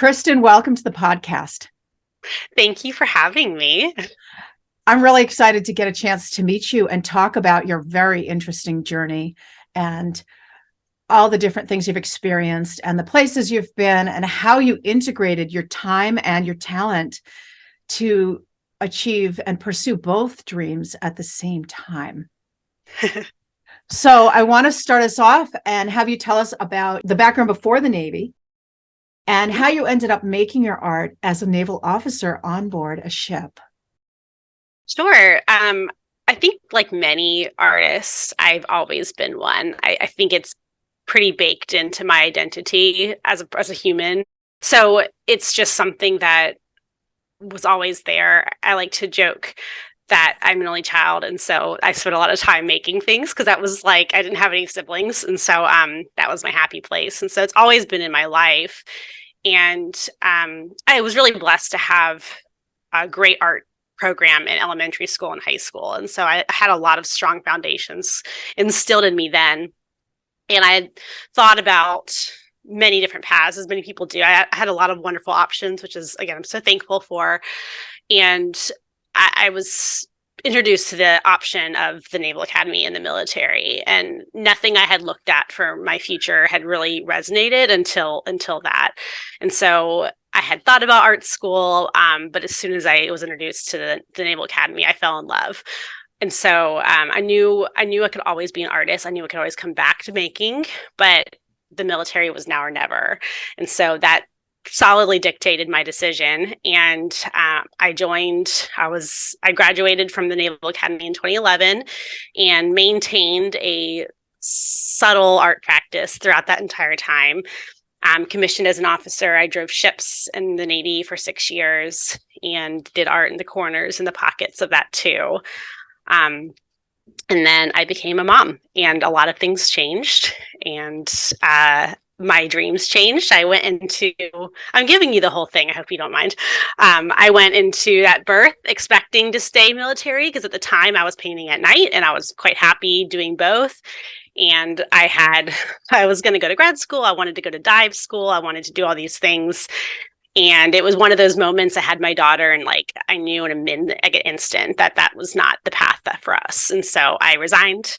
Kristin, welcome to the podcast. Thank you for having me. I'm really excited to get a chance to meet you and talk about your very interesting journey and all the different things you've experienced and the places you've been and how you integrated your time and your talent to achieve and pursue both dreams at the same time. So I want to start us off and have you tell us about the background before the Navy and how you ended up making your art as a naval officer on board a ship. Sure. I think like many artists, I've always been one. I think it's pretty baked into my identity as a human. So it's just something that was always there. I like to joke that I'm an only child, and so I spent a lot of time making things because that was like I didn't have any siblings, and so that was my happy place. And so it's always been in my life. And I was really blessed to have a great art program in elementary school and high school. And so I had a lot of strong foundations instilled in me then. And I had thought about many different paths, as many people do. I had a lot of wonderful options, which is, again, I'm so thankful for. And I was introduced to the option of the Naval Academy and the military, and nothing I had looked at for my future had really resonated until that. And so I had thought about art school, but as soon as I was introduced to the Naval Academy, I fell in love. And so I knew I could always be an artist. I knew I could always come back to making, but the military was now or never. And so that solidly dictated my decision. And I graduated from the Naval Academy in 2011 and maintained a subtle art practice throughout that entire time. Commissioned as an officer, I drove ships in the Navy for 6 years and did art in the corners and the pockets of that too. And then I became a mom, and a lot of things changed, and my dreams changed. I'm giving you the whole thing, I hope you don't mind. I went into that birth expecting to stay military because at the time I was painting at night and I was quite happy doing both. And I was going to go to grad school. I wanted to go to dive school. I wanted to do all these things. And it was one of those moments I had my daughter, and like I knew in an instant that was not the path for us. And so I resigned,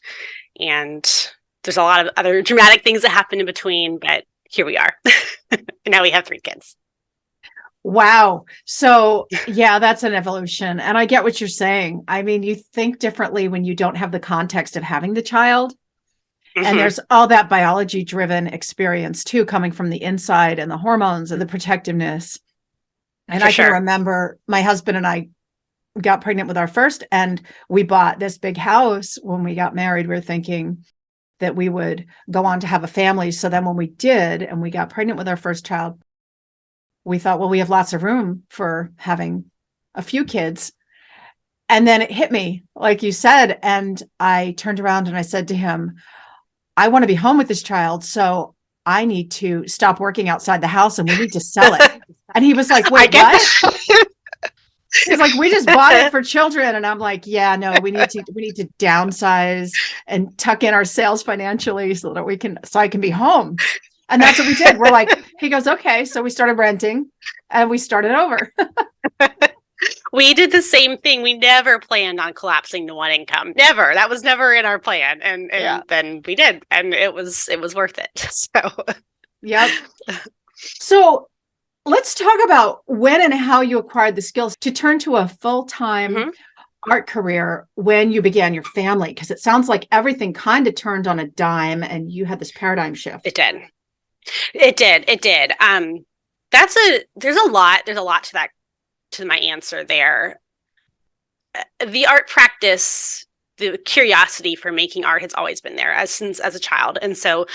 and there's a lot of other dramatic things that happened in between, but here we are. And now we have 3 kids. Wow. So yeah, that's an evolution. And I get what you're saying. I mean, you think differently when you don't have the context of having the child. Mm-hmm. And there's all that biology driven experience too, coming from the inside and the hormones and the protectiveness. And I can remember my husband and I got pregnant with our first, and we bought this big house when we got married. We were thinking that we would go on to have a family. So then when we did, and we got pregnant with our first child, we thought, well, we have lots of room for having a few kids. And then it hit me, like you said, and I turned around and I said to him, I want to be home with this child, so I need to stop working outside the house and we need to sell it. And he was like, wait, what? He's like, we just bought it for children. And I'm like, yeah, no, we need to downsize and tuck in our sales financially so I can be home. And that's what we did. We're like, he goes, okay. So we started renting and we started over. We did the same thing. We never planned on collapsing to one income. Never. That was never in our plan. And then we did. And it was worth it. So, yep. So let's talk about when and how you acquired the skills to turn to a full-time art career when you began your family. Because it sounds like everything kind of turned on a dime and you had this paradigm shift. It did. There's a lot to that, to my answer there. The art practice, the curiosity for making art has always been there since as a child. And so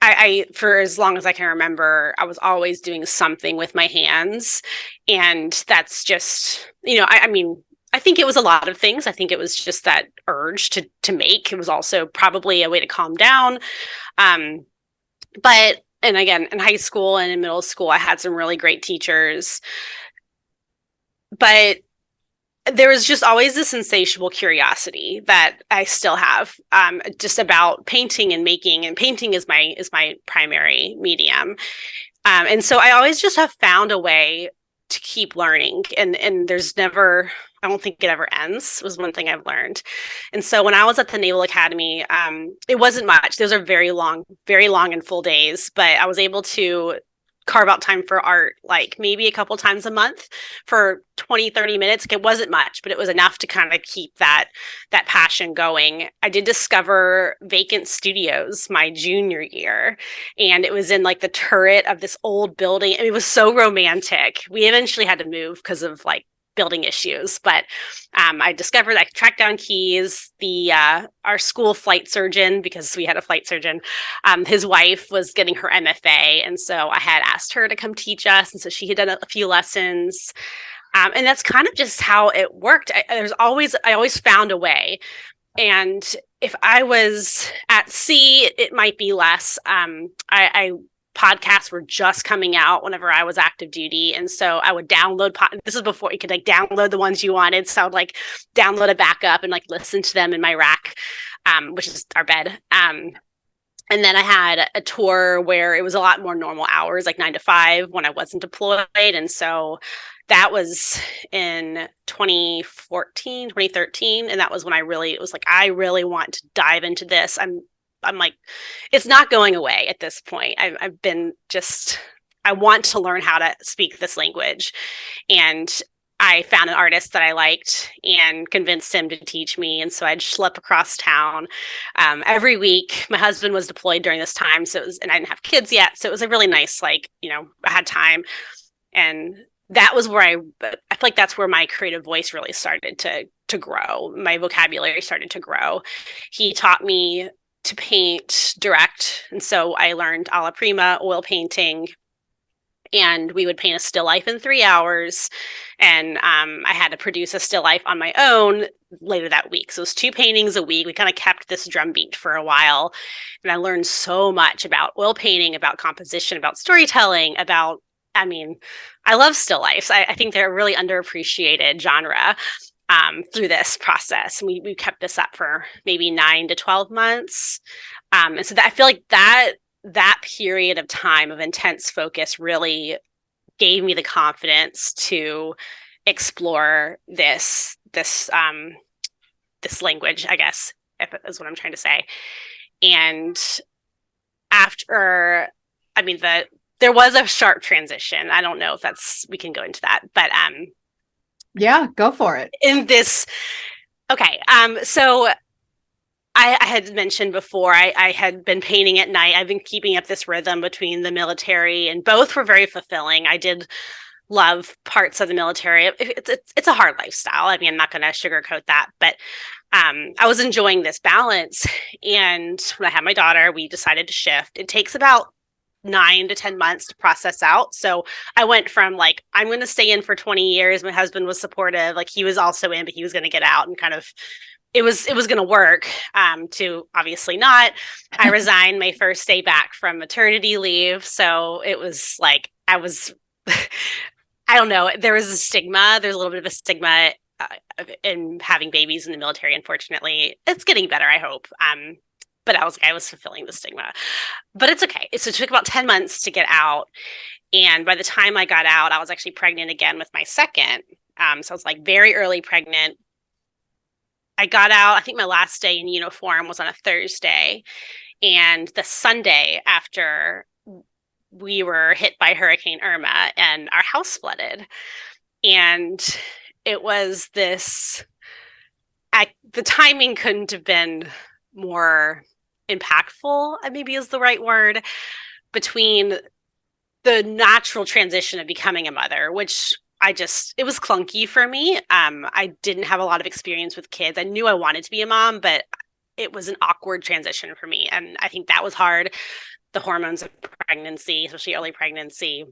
I for as long as I can remember, I was always doing something with my hands. And that's just, I mean, I think it was a lot of things. I think it was just that urge to make. It was also probably a way to calm down. But, and again, in high school and in middle school, I had some really great teachers. But there was just always this insatiable curiosity that I still have, just about painting and making. And painting is my primary medium. And so I always just have found a way to keep learning, and there's never, I don't think it ever ends, was one thing I've learned. And so when I was at the Naval Academy, it wasn't much. Those are very long and full days, but I was able to carve out time for art like maybe a couple times a month for 20-30 minutes. It wasn't much, but it was enough to kind of keep that passion going. I did discover vacant studios my junior year, and it was in like the turret of this old building. I mean, it was so romantic. We eventually had to move because of like building issues, but I discovered I could track down keys. Our school flight surgeon, because we had a flight surgeon, his wife was getting her MFA, and so I had asked her to come teach us, and so she had done a few lessons, and that's kind of just how it worked. I always found a way, and if I was at sea, it might be less. I podcasts were just coming out whenever I was active duty. And so I would download, this is before you could like download the ones you wanted. So I would like download a backup and like listen to them in my rack, which is our bed. And then I had a tour where it was a lot more normal hours, like 9 to 5 when I wasn't deployed. And so that was in 2014, 2013. And that was when it was like, I really want to dive into this. I'm like, it's not going away at this point. I've been just, I want to learn how to speak this language. And I found an artist that I liked and convinced him to teach me. And so I'd schlep across town every week. My husband was deployed during this time. And I didn't have kids yet. So it was a really nice, like, I had time. And that was where I feel like that's where my creative voice really started to grow. My vocabulary started to grow. He taught me to paint direct. And so I learned alla prima, oil painting, and we would paint a still life in 3 hours. And I had to produce a still life on my own later that week. So it was 2 paintings a week. We kind of kept this drumbeat for a while. And I learned so much about oil painting, about composition, about storytelling, I love still lifes. I think they're a really underappreciated genre. Through this process. We kept this up for maybe 9 to 12 months. And so I feel like that period of time of intense focus really gave me the confidence to explore this language, I guess, is what I'm trying to say. And after, there was a sharp transition. I don't know if we can go into that, but yeah, go for it. So I had mentioned before, I had been painting at night. I've been keeping up this rhythm between the military, and both were very fulfilling. I did love parts of the military. It's a hard lifestyle. I'm not going to sugarcoat that, but I was enjoying this balance. And when I had my daughter, we decided to shift. It takes about 9 to 10 months to process out. So I went from like, I'm going to stay in for 20 years. My husband was supportive. Like he was also in, but he was going to get out, and kind of, it was going to work, to obviously not. I resigned my first day back from maternity leave. So it was like, I don't know. There was a stigma. There's a little bit of a stigma in having babies in the military. Unfortunately, it's getting better, I hope. But I was fulfilling the stigma. But it's okay. So it took about 10 months to get out. And by the time I got out, I was actually pregnant again with my second. So I was like very early pregnant. I got out, I think my last day in uniform was on a Thursday. And the Sunday after, we were hit by Hurricane Irma and our house flooded. And it was the timing couldn't have been more impactful, maybe is the right word, between the natural transition of becoming a mother, which it was clunky for me. I didn't have a lot of experience with kids. I knew I wanted to be a mom, but it was an awkward transition for me. And I think that was hard. The hormones of pregnancy, especially early pregnancy,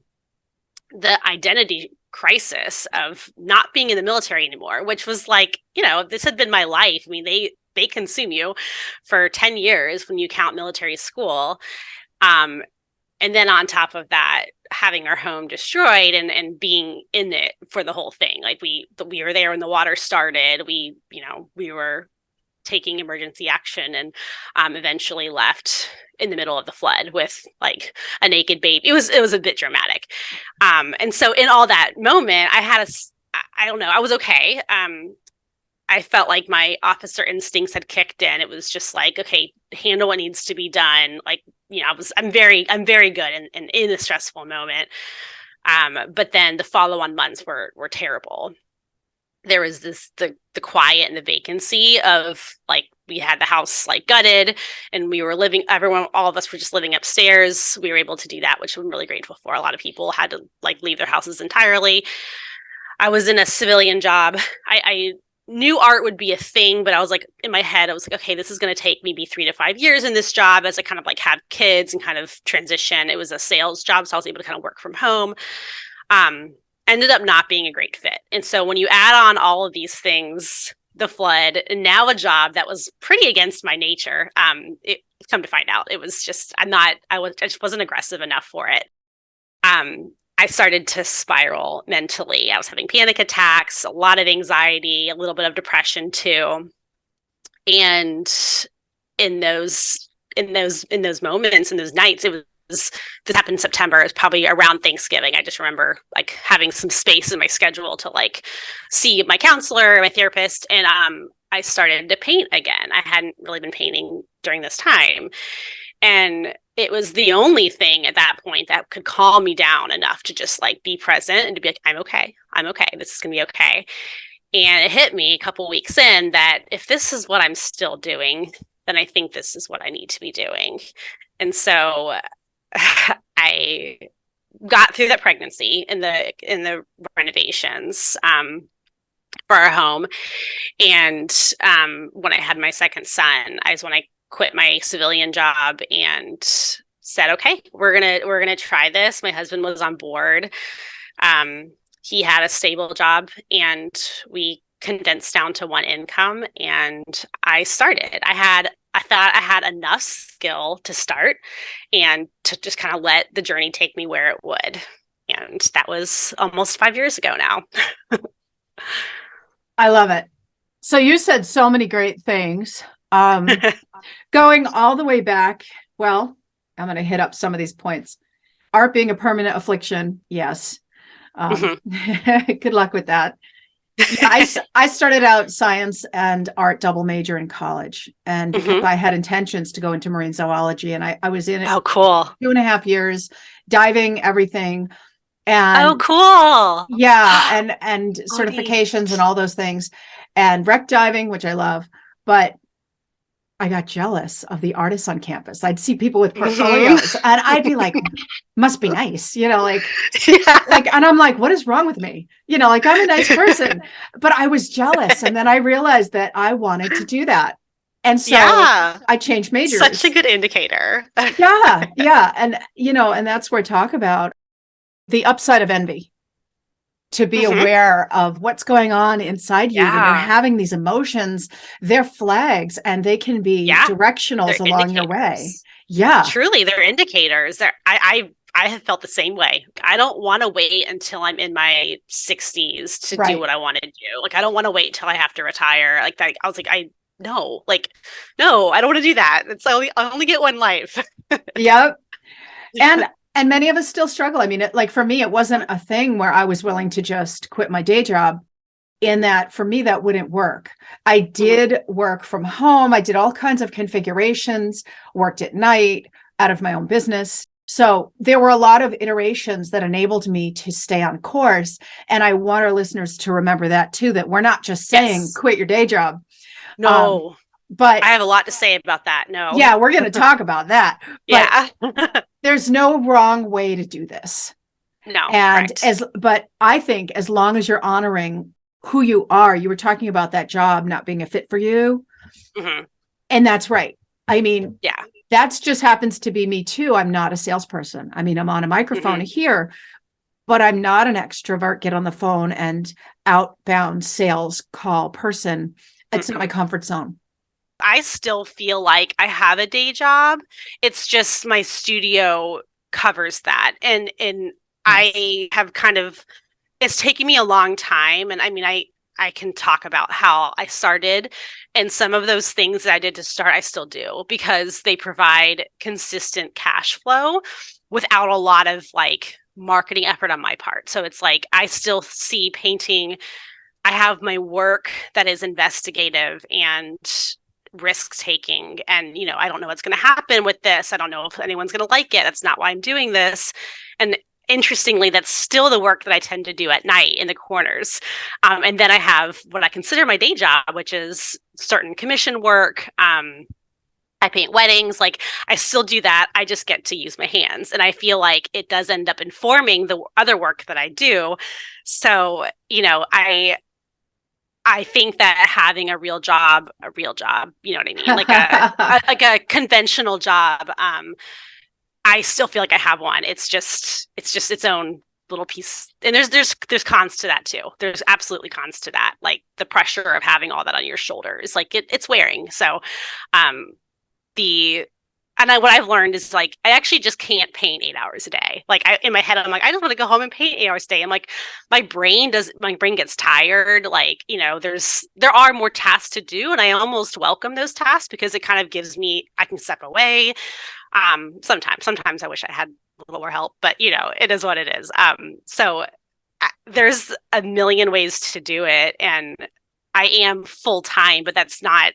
the identity crisis of not being in the military anymore, which was like, this had been my life. They consume you for 10 years when you count military school. And then on top of that, having our home destroyed and being in it for the whole thing. Like we were there when the water started. We were taking emergency action, and eventually left in the middle of the flood with like a naked baby. It was a bit dramatic. And so in all that moment, I don't know, I was okay. I felt like my officer instincts had kicked in. It was just like, okay, handle what needs to be done. Like, I'm very good in a stressful moment. But then the follow-on months were terrible. There was the quiet and the vacancy of like, we had the house like gutted, and we were all of us were just living upstairs. We were able to do that, which I'm really grateful for. A lot of people had to like leave their houses entirely. I was in a civilian job. I knew art would be a thing, but I was like, in my head, I was like, okay, this is going to take maybe 3 to 5 years in this job as I kind of like have kids and kind of transition. It was a sales job, so I was able to kind of work from home. Ended up not being a great fit. And so when you add on all of these things, the flood, and now a job that was pretty against my nature, it come to find out, it was just, I just wasn't aggressive enough for it. I started to spiral mentally. I was having panic attacks, a lot of anxiety, a little bit of depression too. And in those moments, in those nights, this happened in September. It was probably around Thanksgiving. I just remember like having some space in my schedule to like see my counselor, my therapist, and I started to paint again. I hadn't really been painting during this time. And it was the only thing at that point that could calm me down enough to just like be present and to be like, I'm okay. This is going to be okay. And it hit me a couple weeks in that if this is what I'm still doing, then I think this is what I need to be doing. And so I got through that pregnancy in the renovations for our home. And when I had my second son, when I quit my civilian job and said, okay, we're gonna try this. My husband was on board. He had a stable job, and we condensed down to one income, and I started. I thought I had enough skill to start and to just kind of let the journey take me where it would. And that was almost 5 years ago now. I love it. So you said so many great things. Going all the way back, well, I'm going to hit up some of these points. Art being a permanent affliction, yes. Good luck with that. Yeah, I started out science and art double major in college, and because I had intentions to go into marine zoology, and I was in it. Oh, cool. 2.5 years, diving, everything. And oh, cool. Yeah, and certifications neat. And all those things, and wreck diving, which I love, but I got jealous of the artists on campus. I'd see people with portfolios and I'd be like, must be nice, like, like, and I'm like, what is wrong with me? Like, I'm a nice person, but I was jealous. And then I realized that I wanted to do that. And so I changed majors. Such a good indicator. Yeah. And, and that's where I talk about the upside of envy. To be aware of what's going on inside you when you're having these emotions. They're flags, and they can be directionals they're along your way. Yeah, truly, they're indicators. I have felt the same way. I don't want to wait until I'm in my 60s to do what I want to do. Like, I don't want to wait till I have to retire. Like that, I was like, no, I don't want to do that. I only get one life. Yep. And many of us still struggle. I mean, for me, it wasn't a thing where I was willing to just quit my day job. In that, for me, that wouldn't work. I did work from home. I did all kinds of configurations, worked at night, out of my own business. So there were a lot of iterations that enabled me to stay on course. And I want our listeners to remember that too, that we're not just saying quit your day job. No. But I have a lot to say about that. No. Yeah, we're going to talk about that. Yeah. There's no wrong way to do this. No. And but I think as long as you're honoring who you are, you were talking about that job not being a fit for you. And that's right. I mean, that's just happens to be me too. I'm not a salesperson. I mean, I'm on a microphone here, but I'm not an extrovert, get on the phone and outbound sales call person. It's not my comfort zone. I still feel like I have a day job. It's just my studio covers that. And I have it's taken me a long time. And I mean, I can talk about how I started, and some of those things that I did to start, I still do because they provide consistent cash flow without a lot of like marketing effort on my part. So it's like I still see painting. I have my work that is investigative and risk taking, and I don't know what's going to happen with this. I don't know if anyone's going to like it. That's not why I'm doing this. And interestingly, that's still the work that I tend to do at night in the corners. And then I have what I consider my day job, which is certain commission work. I paint weddings. Like, I still do that. I just get to use my hands. And I feel like it does end up informing the other work that I do. So, I think that having a real job, you know what I mean? Like like a conventional job. I still feel like I have one. It's just its own little piece. And there's cons to that too. There's absolutely cons to that. Like the pressure of having all that on your shoulders, like it's wearing. So, the what I've learned is like I actually just can't paint 8 hours a day. Like in my head, I'm like, I just want to go home and paint 8 hours a day. I'm like, my brain gets tired. Like, there are more tasks to do, and I almost welcome those tasks because it kind of gives me, I can step away. Sometimes I wish I had a little more help, but it is what it is. So there's a million ways to do it, and I am full time, but it's not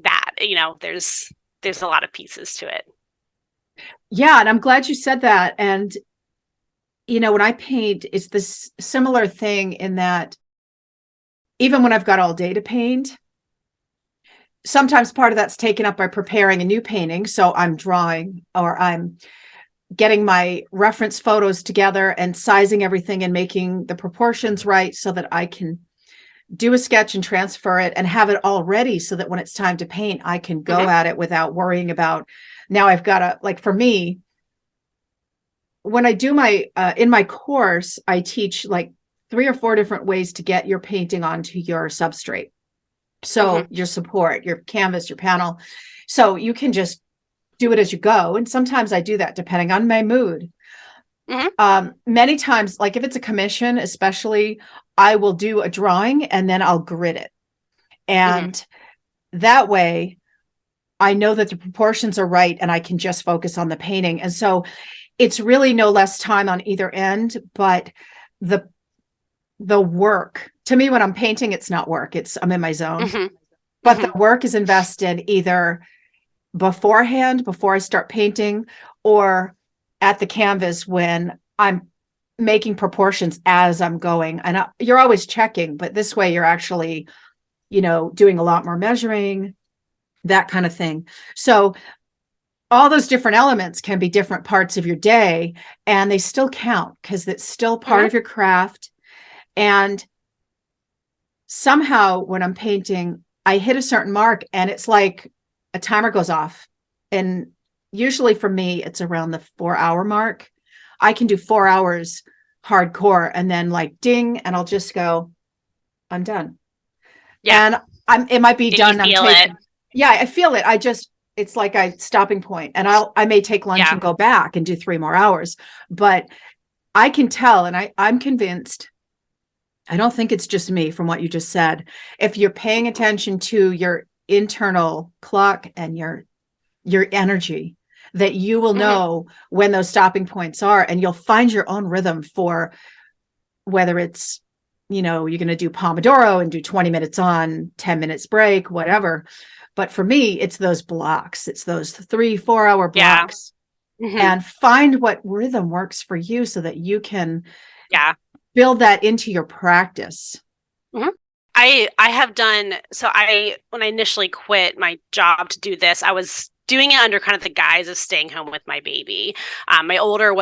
that, there's a lot of pieces to it. Yeah, and I'm glad you said that. And when I paint, it's this similar thing in that even when I've got all day to paint, sometimes part of that's taken up by preparing a new painting. So I'm drawing, or I'm getting my reference photos together and sizing everything and making the proportions right so that I can do a sketch and transfer it and have it all ready so that when it's time to paint, I can go at it without worrying about, now I've got to, like, for me, when I do in my course, I teach like 3 or 4 different ways to get your painting onto your substrate. So your support, your canvas, your panel. So you can just do it as you go. And sometimes I do that depending on my mood. Many times, like if it's a commission, especially, I will do a drawing and then I'll grid it. And that way I know that the proportions are right and I can just focus on the painting. And so it's really no less time on either end, but the work, to me, when I'm painting, it's not work. I'm in my zone, but the work is invested either beforehand, before I start painting, or at the canvas when I'm making proportions as I'm going. And you're always checking, but this way you're actually, doing a lot more measuring, that kind of thing. So all those different elements can be different parts of your day, and they still count because it's still part of your craft. And somehow when I'm painting, I hit a certain mark and it's like a timer goes off. And usually for me, it's around the 4-hour mark. I can do 4 hours hardcore and then like ding, and I'll just go, I'm done. Yeah. And it might be done. You feel it. Yeah, I feel it. It's like a stopping point, and I may take lunch and go back and do 3 more hours, but I can tell. And I'm convinced, I don't think it's just me from what you just said. If you're paying attention to your internal clock and your energy, that you will know when those stopping points are, and you'll find your own rhythm for whether it's, you're going to do Pomodoro and do 20 minutes on, 10 minutes break, whatever. But for me, it's those blocks. It's those 3-4 hour blocks, and find what rhythm works for you so that you can build that into your practice. I have done, when I initially quit my job to do this, I was doing it under kind of the guise of staying home with my baby. My older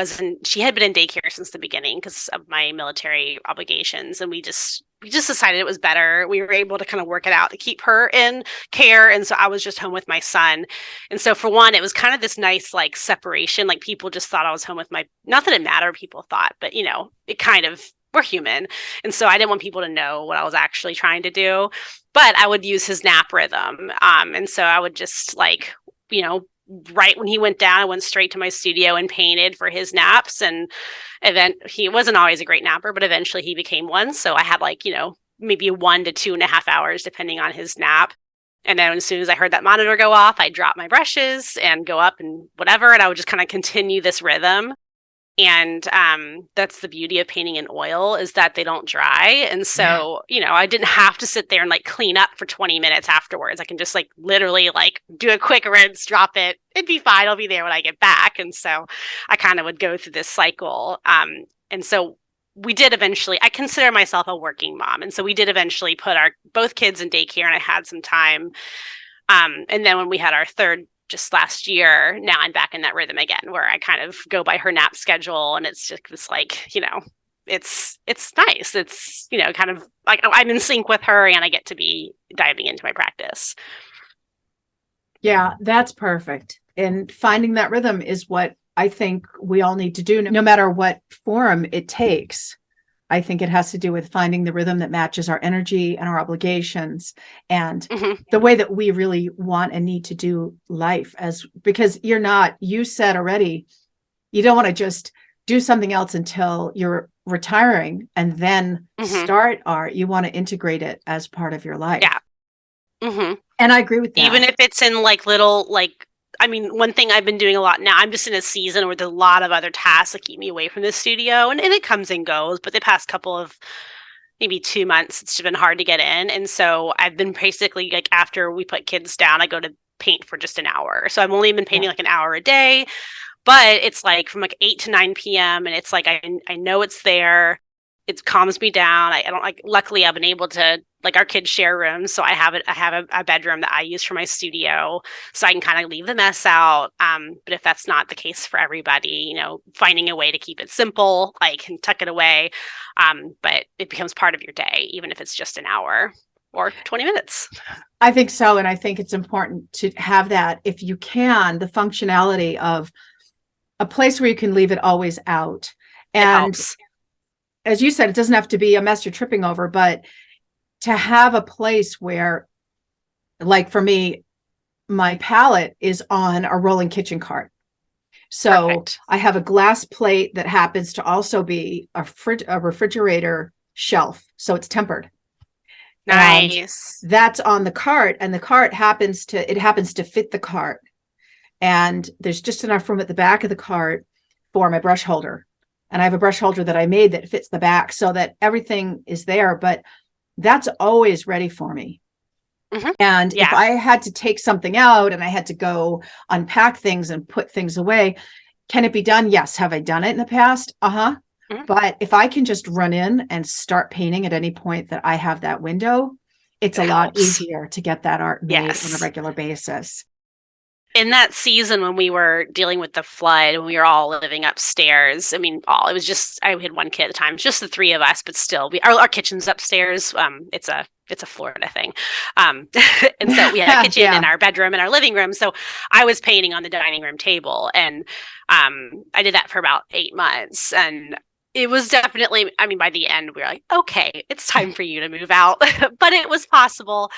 she had been in daycare since the beginning because of my military obligations. And we just decided it was better. We were able to kind of work it out to keep her in care. And so I was just home with my son. And so for one, it was kind of this nice like separation. Like people just thought I was home with not that it mattered, people thought, but it kind of, we're human. And so I didn't want people to know what I was actually trying to do, but I would use his nap rhythm. And so I would just right when he went down, I went straight to my studio and painted for his naps. And he wasn't always a great napper, but eventually he became one. So I had like, maybe 1 to 2.5 hours, depending on his nap. And then as soon as I heard that monitor go off, I drop my brushes and go up and whatever. And I would just kind of continue this rhythm. And that's the beauty of painting in oil, is that they don't dry. And so, I didn't have to sit there and like clean up for 20 minutes afterwards. I can just like literally like do a quick rinse, drop it. It'd be fine. I'll be there when I get back. And so I kind of would go through this cycle. And so we did eventually, I consider myself a working mom. And so we did eventually put our both kids in daycare, and I had some time. And then when we had our third just last year, now I'm back in that rhythm again, where I kind of go by her nap schedule, and it's just this like, it's nice. It's, kind of like I'm in sync with her, and I get to be diving into my practice. Yeah, that's perfect. And finding that rhythm is what I think we all need to do, no matter what form it takes. I think it has to do with finding the rhythm that matches our energy and our obligations and the way that we really want and need to do life, because you said already, you don't want to just do something else until you're retiring and then start art. You want to integrate it as part of your life. Yeah. Mm-hmm. And I agree with that. Even if it's in like little, like, I mean, one thing I've been doing a lot now, I'm just in a season where there's a lot of other tasks that keep me away from the studio, and it comes and goes, but the past couple of maybe 2 months, it's been hard to get in. And so I've been basically like, after we put kids down, I go to paint for just an hour. So I've only been painting like an hour a day, but it's like from like 8 to 9 p.m. And it's like, I know it's there. It calms me down. I don't like, luckily I've been able to, like, our kids share rooms. So I have a bedroom that I use for my studio, so I can kind of leave the mess out. But if that's not the case for everybody, finding a way to keep it simple, I can tuck it away. But it becomes part of your day, even if it's just an hour or 20 minutes. I think so. And I think it's important to have that, if you can, the functionality of a place where you can leave it always out. And as you said, it doesn't have to be a mess you're tripping over, but to have a place where, like for me, my palette is on a rolling kitchen cart. So perfect. I have a glass plate that happens to also be a refrigerator shelf. So it's tempered. Nice. And that's on the cart, and the cart happens to fit the cart. And there's just enough room at the back of the cart for my brush holder. And I have a brush holder that I made that fits the back so that everything is there, but that's always ready for me. And if I had to take something out and I had to go unpack things and put things away, can it be done? Yes. Have I done it in the past? But if I can just run in and start painting at any point that I have that window, it's a lot easier to get that art made on a regular basis. In that season when we were dealing with the flood, when we were all living upstairs, it was just, I had one kid at the time, just the three of us, but still our kitchen's upstairs. It's a Florida thing. And so we had a kitchen in our bedroom and our living room. So I was painting on the dining room table, and I did that for about 8 months. And it was definitely, by the end we were like, okay, it's time for you to move out. But it was possible.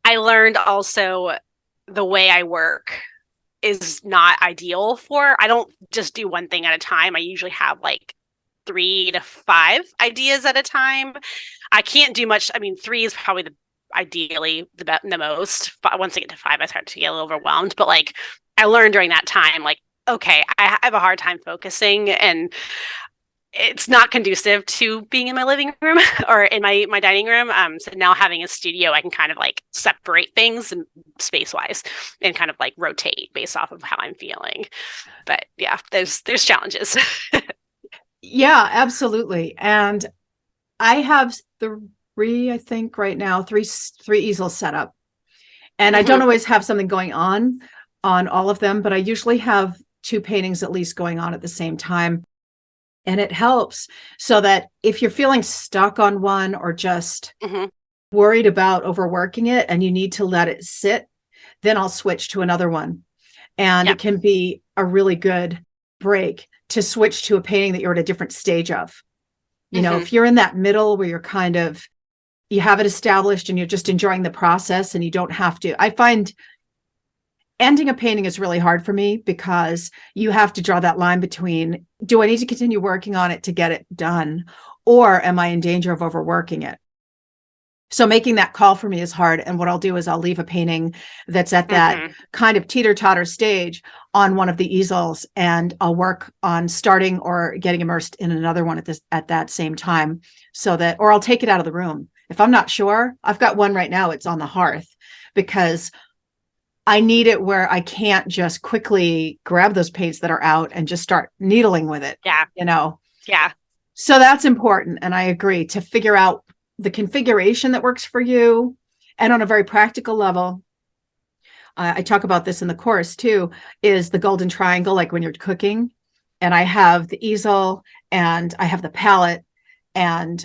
I learned also the way I work is not ideal I don't just do one thing at a time. I usually have like 3 to 5 ideas at a time. I can't do much. 3 is probably ideally the most. But once I get to 5, I start to get a little overwhelmed. But like, I learned during that time, like, okay, I have a hard time focusing, and it's not conducive to being in my living room or in my dining room. So now having a studio, I can kind of like separate things and space wise and kind of like rotate based off of how I'm feeling. But yeah, there's challenges. Yeah, absolutely. And I have three easels set up, and I don't always have something going on all of them, but I usually have 2 paintings at least going on at the same time. And it helps so that if you're feeling stuck on one or just worried about overworking it and you need to let it sit, then I'll switch to another one. And it can be a really good break to switch to a painting that you're at a different stage of. If you're in that middle where you have it established and you're just enjoying the process and you don't have to. I find ending a painting is really hard for me because you have to draw that line between, do I need to continue working on it to get it done? Or am I in danger of overworking it? So making that call for me is hard. And what I'll do is I'll leave a painting that's at that kind of teeter-totter stage on one of the easels, and I'll work on starting or getting immersed in another one at that same time, so that, or I'll take it out of the room. If I'm not sure, I've got one right now, it's on the hearth, because I need it where I can't just quickly grab those paints that are out and just start needling with it. Yeah. Yeah. So that's important. And I agree, to figure out the configuration that works for you. And on a very practical level, I talk about this in the course too, is the golden triangle, like when you're cooking. And I have the easel and I have the palette and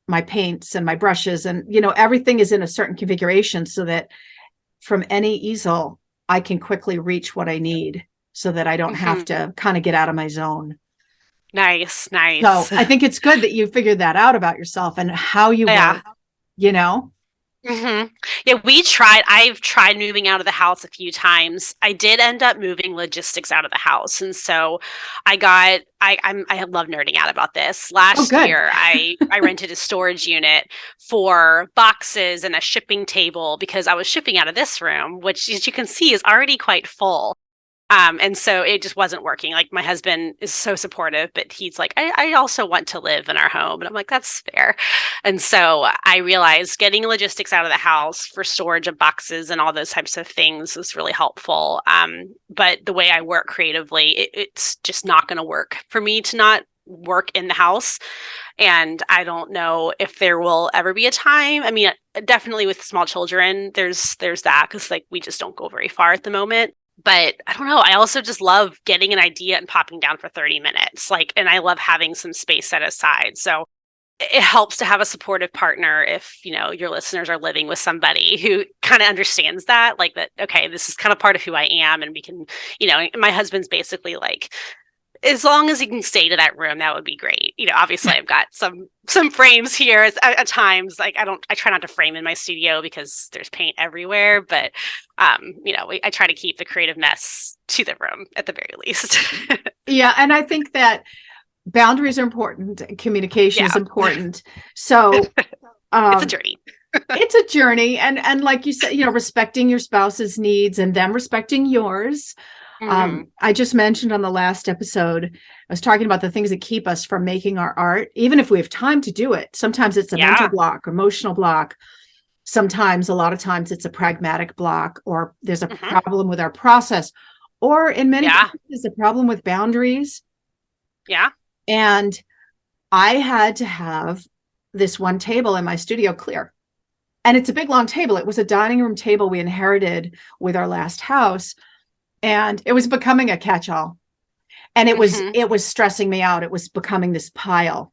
my paints and my brushes, and everything is in a certain configuration so that from any easel, I can quickly reach what I need so that I don't have to kind of get out of my zone. Nice. So I think it's good that you figured that out about yourself and how you work, Yeah, I've tried moving out of the house a few times. I did end up moving logistics out of the house. And so I love nerding out about this. Last year, I rented a storage unit for boxes and a shipping table because I was shipping out of this room, which, as you can see, is already quite full. And so it just wasn't working. Like, my husband is so supportive, but he's like, I also want to live in our home. And I'm like, that's fair. And so I realized getting logistics out of the house for storage of boxes and all those types of things was really helpful. But the way I work creatively, it's just not going to work for me to not work in the house. And I don't know if there will ever be a time. I mean, definitely with small children, there's that, because like we just don't go very far at the moment. But I don't know. I also just love getting an idea and popping down for 30 minutes. And I love having some space set aside. So it helps to have a supportive partner if, your listeners are living with somebody who kind of understands that, like that, okay, this is kind of part of who I am. And we can, my husband's basically like, as long as you can stay to that room, that would be great. Obviously I've got some frames here at times. Like I try not to frame in my studio because there's paint everywhere, but I try to keep the creative mess to the room at the very least. Yeah. And I think that boundaries are important. Communication is important. So it's a journey. It's a journey. And like you said, respecting your spouse's needs and them respecting yours. I just mentioned on the last episode, I was talking about the things that keep us from making our art, even if we have time to do it. Sometimes it's a mental block, emotional block. Sometimes, a lot of times, it's a pragmatic block, or there's a problem with our process, or in many cases, a problem with boundaries. Yeah. And I had to have this one table in my studio clear. And it's a big, long table. It was a dining room table we inherited with our last house. And it was becoming a catch-all. And it was stressing me out. It was becoming this pile.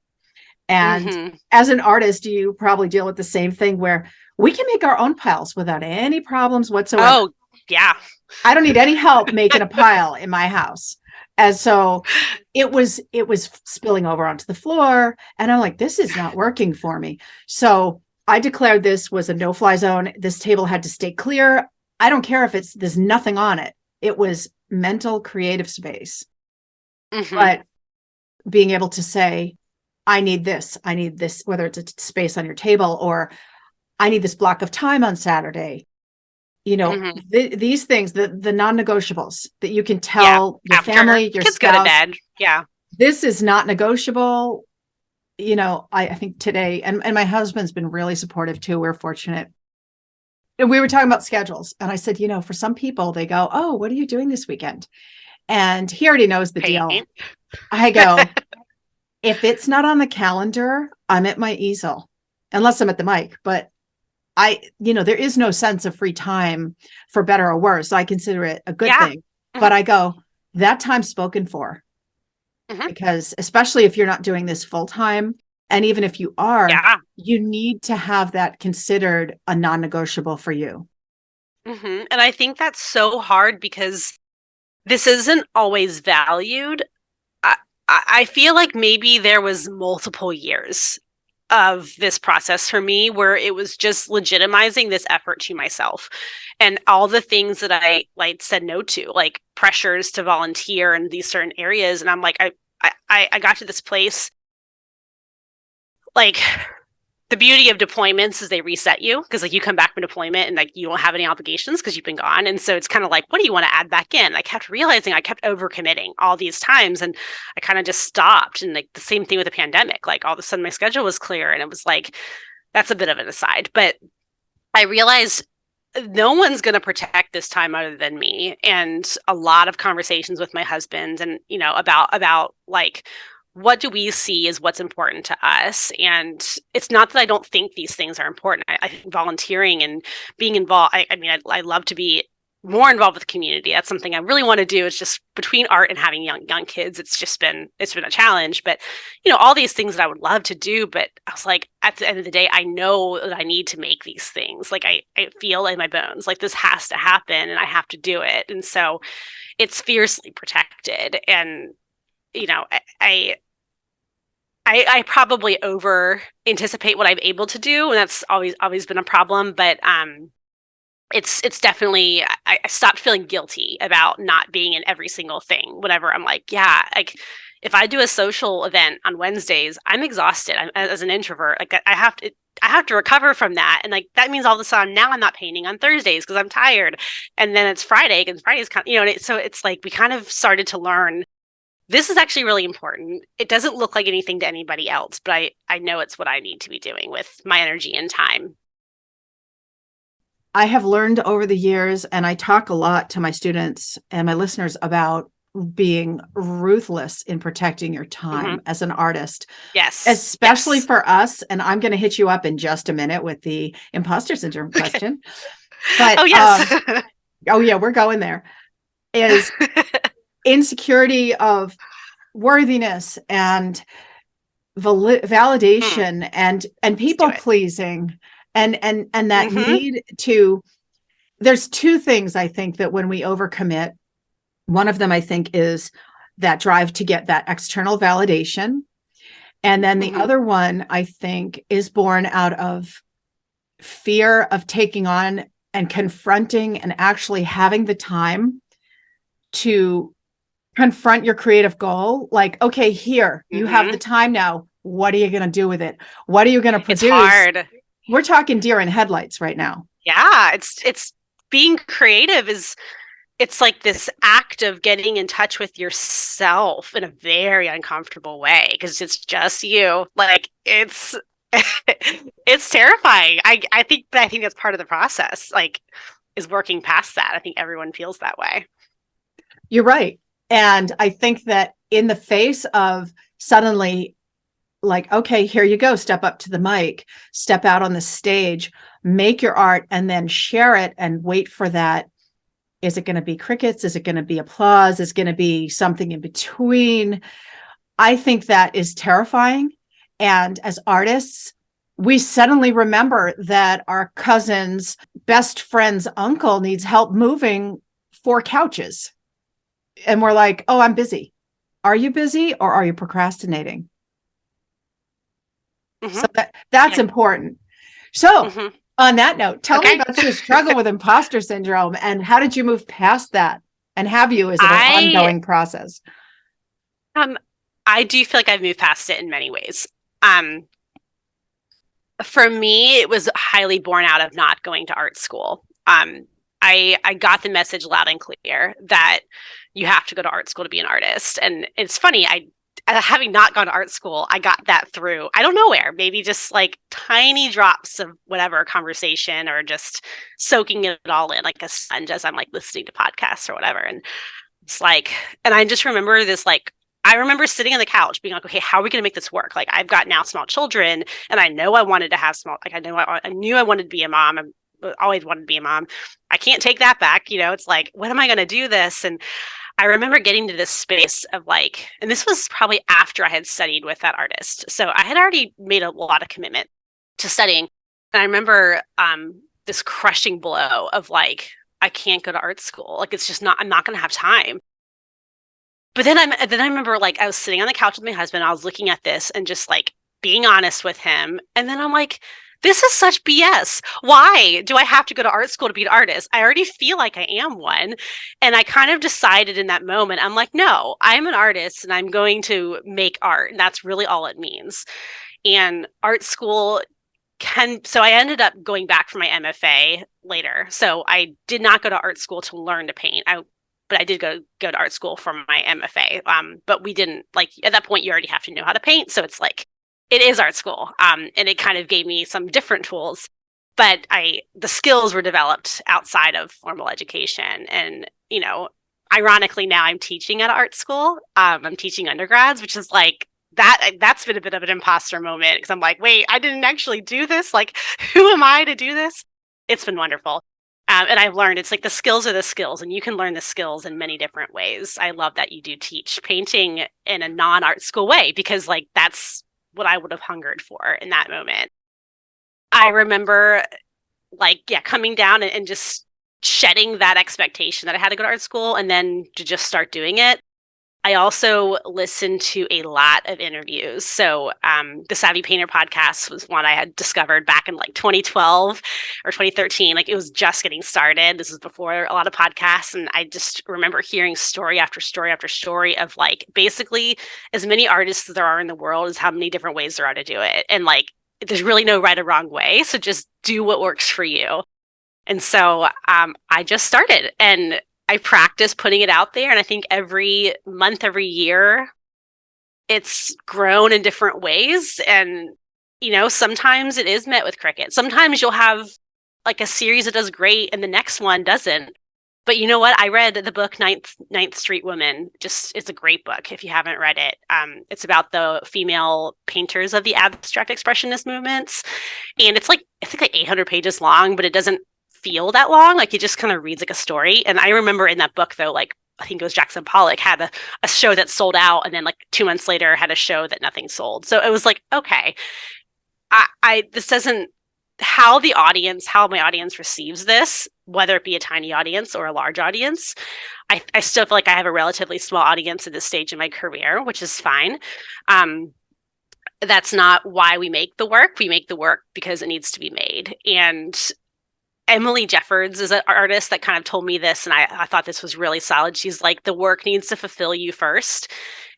And as an artist, you probably deal with the same thing, where we can make our own piles without any problems whatsoever. Oh, yeah. I don't need any help making a pile in my house. And so it was spilling over onto the floor. And I'm like, this is not working for me. So I declared this was a no-fly zone. This table had to stay clear. I don't care if there's nothing on it. It was mental, creative space. But being able to say, I need this, whether it's a space on your table, or I need this block of time on Saturday. These things, the non-negotiables that you can tell your family, your kids spouse, go to bed. Yeah. This is not negotiable. I think today, and my husband's been really supportive too. We're fortunate. And we were talking about schedules, and I said, for some people, they go, oh, what are you doing this weekend? And he already knows the deal. I go, if it's not on the calendar, I'm at my easel, unless I'm at the mic. But there is no sense of free time, for better or worse. I consider it a good thing. But I go, that time's spoken for. Because especially if you're not doing this full time, and even if you are, you need to have that considered a non-negotiable for you. And I think that's so hard because this isn't always valued. I feel like maybe there was multiple years of this process for me where it was just legitimizing this effort to myself and all the things that I like said no to, like pressures to volunteer in these certain areas. And I'm like, I got to this place, like the beauty of deployments is they reset you because like you come back from deployment and like you don't have any obligations because you've been gone. And so it's kind of like, what do you want to add back in? I kept realizing I kept overcommitting all these times and I kind of just stopped. And like the same thing with the pandemic, like all of a sudden my schedule was clear and it was like, that's a bit of an aside. But I realized no one's going to protect this time other than me. And a lot of conversations with my husband and, you know, about like, what do we see as what's important to us? And it's not that I don't think these things are important. I think volunteering and being involved, I mean, I love to be more involved with the community. That's something I really want to do. It's just between art and having young kids, it's been a challenge. But, you know, all these things that I would love to do. But I was like, at the end of the day, I know that I need to make these things. Like I feel in my bones, like this has to happen and I have to do it. And so it's fiercely protected. And you know, I probably over anticipate what I'm able to do, and that's always been a problem. But it's definitely I stopped feeling guilty about not being in every single thing. Whatever I'm like, yeah, like if I do a social event on Wednesdays, I'm exhausted. As an introvert, like I have to recover from that, and like that means all of a sudden now I'm not painting on Thursdays because I'm tired, and then it's Friday, and Friday's kind of, you know, so it's like we kind of started to learn. This is actually really important. It doesn't look like anything to anybody else, but I know it's what I need to be doing with my energy and time. I have learned over the years, and I talk a lot to my students and my listeners about being ruthless in protecting your time as an artist. Yes. Especially for us. And I'm going to hit you up in just a minute with the imposter syndrome question. But oh, yes. Oh, yeah, we're going there. Is insecurity of worthiness and validation and people pleasing and that need to. There's two things I think that when we overcommit, one of them I think is that drive to get that external validation, and then the other one I think is born out of fear of taking on and confronting and actually having the time to confront your creative goal. Like, okay, here, you have the time now. What are you going to do with it? What are you going to produce? It's hard. We're talking deer in headlights right now. Yeah, it's being creative it's like this act of getting in touch with yourself in a very uncomfortable way because it's just you. Like it's it's terrifying. I think that's part of the process, like is working past that. I think everyone feels that way. You're right. And I think that in the face of suddenly like, okay, here you go, step up to the mic, step out on the stage, make your art and then share it and wait for that. Is it going to be crickets? Is it going to be applause? Is it going to be something in between? I think that is terrifying. And as artists, we suddenly remember that our cousin's best friend's uncle needs help moving 4 couches. And we're like, oh, I'm busy. Are you busy or are you procrastinating? So that's important. So on that note, tell me about your struggle with imposter syndrome and how did you move past that? And have you, is it an ongoing process? I do feel like I've moved past it in many ways. For me, it was highly born out of not going to art school. I got the message loud and clear that you have to go to art school to be an artist. And it's funny, having not gone to art school, I got that through, I don't know where, maybe just like tiny drops of whatever conversation or just soaking it all in like a sponge as I'm like listening to podcasts or whatever. And it's like, and I just remember this, like, I remember sitting on the couch being like, okay, how are we going to make this work? Like I've got now small children and I know I wanted to have I knew I wanted to be a mom. I always wanted to be a mom. I can't take that back. You know, it's like, when am I going to do this? And I remember getting to this space of like, and this was probably after I had studied with that artist. So I had already made a lot of commitment to studying. And I remember this crushing blow of like, I can't go to art school. Like, it's just not, I'm not going to have time. But then I remember like, I was sitting on the couch with my husband. I was looking at this and just like being honest with him. And then I'm like, this is such BS. Why do I have to go to art school to be an artist? I already feel like I am one. And I kind of decided in that moment, I'm like, no, I'm an artist and I'm going to make art. And that's really all it means. And art school so I ended up going back for my MFA later. So I did not go to art school to learn to paint. But I did go to art school for my MFA. But we didn't, like, at that point you already have to know how to paint. So it's like, it is art school. And it kind of gave me some different tools, but the skills were developed outside of formal education. And, ironically now I'm teaching at art school. I'm teaching undergrads, which is like, that's been a bit of an imposter moment because I'm like, wait, I didn't actually do this. Like, who am I to do this? It's been wonderful. And I've learned it's like the skills are the skills, and you can learn the skills in many different ways. I love that you do teach painting in a non-art school way, because like that's what I would have hungered for in that moment. I remember coming down and just shedding that expectation that I had to go to art school and then to just start doing it. I also listened to a lot of interviews. So the Savvy Painter podcast was one I had discovered back in like 2012 or 2013. Like, it was just getting started. This was before a lot of podcasts. And I just remember hearing story after story after story of like basically as many artists as there are in the world as how many different ways there are to do it. And like, there's really no right or wrong way. So just do what works for you. And so I just started, and I practice putting it out there. And I think every month, every year, it's grown in different ways. And, sometimes it is met with crickets. Sometimes you'll have like a series that does great and the next one doesn't. But you know what? I read the book Ninth Street Women. It's a great book if you haven't read it. It's about the female painters of the abstract expressionist movements. And it's like, I think like 800 pages long, but it doesn't feel that long. Like, it just kind of reads like a story. And I remember in that book though, like I think it was Jackson Pollock had a show that sold out, and then like 2 months later had a show that nothing sold. So it was like, okay, this doesn't, how my audience receives this, whether it be a tiny audience or a large audience. I still feel like I have a relatively small audience at this stage in my career, which is fine. That's not why we make the work. We make the work because it needs to be made. And Emily Jeffords is an artist that kind of told me this, and I thought this was really solid. She's like, the work needs to fulfill you first,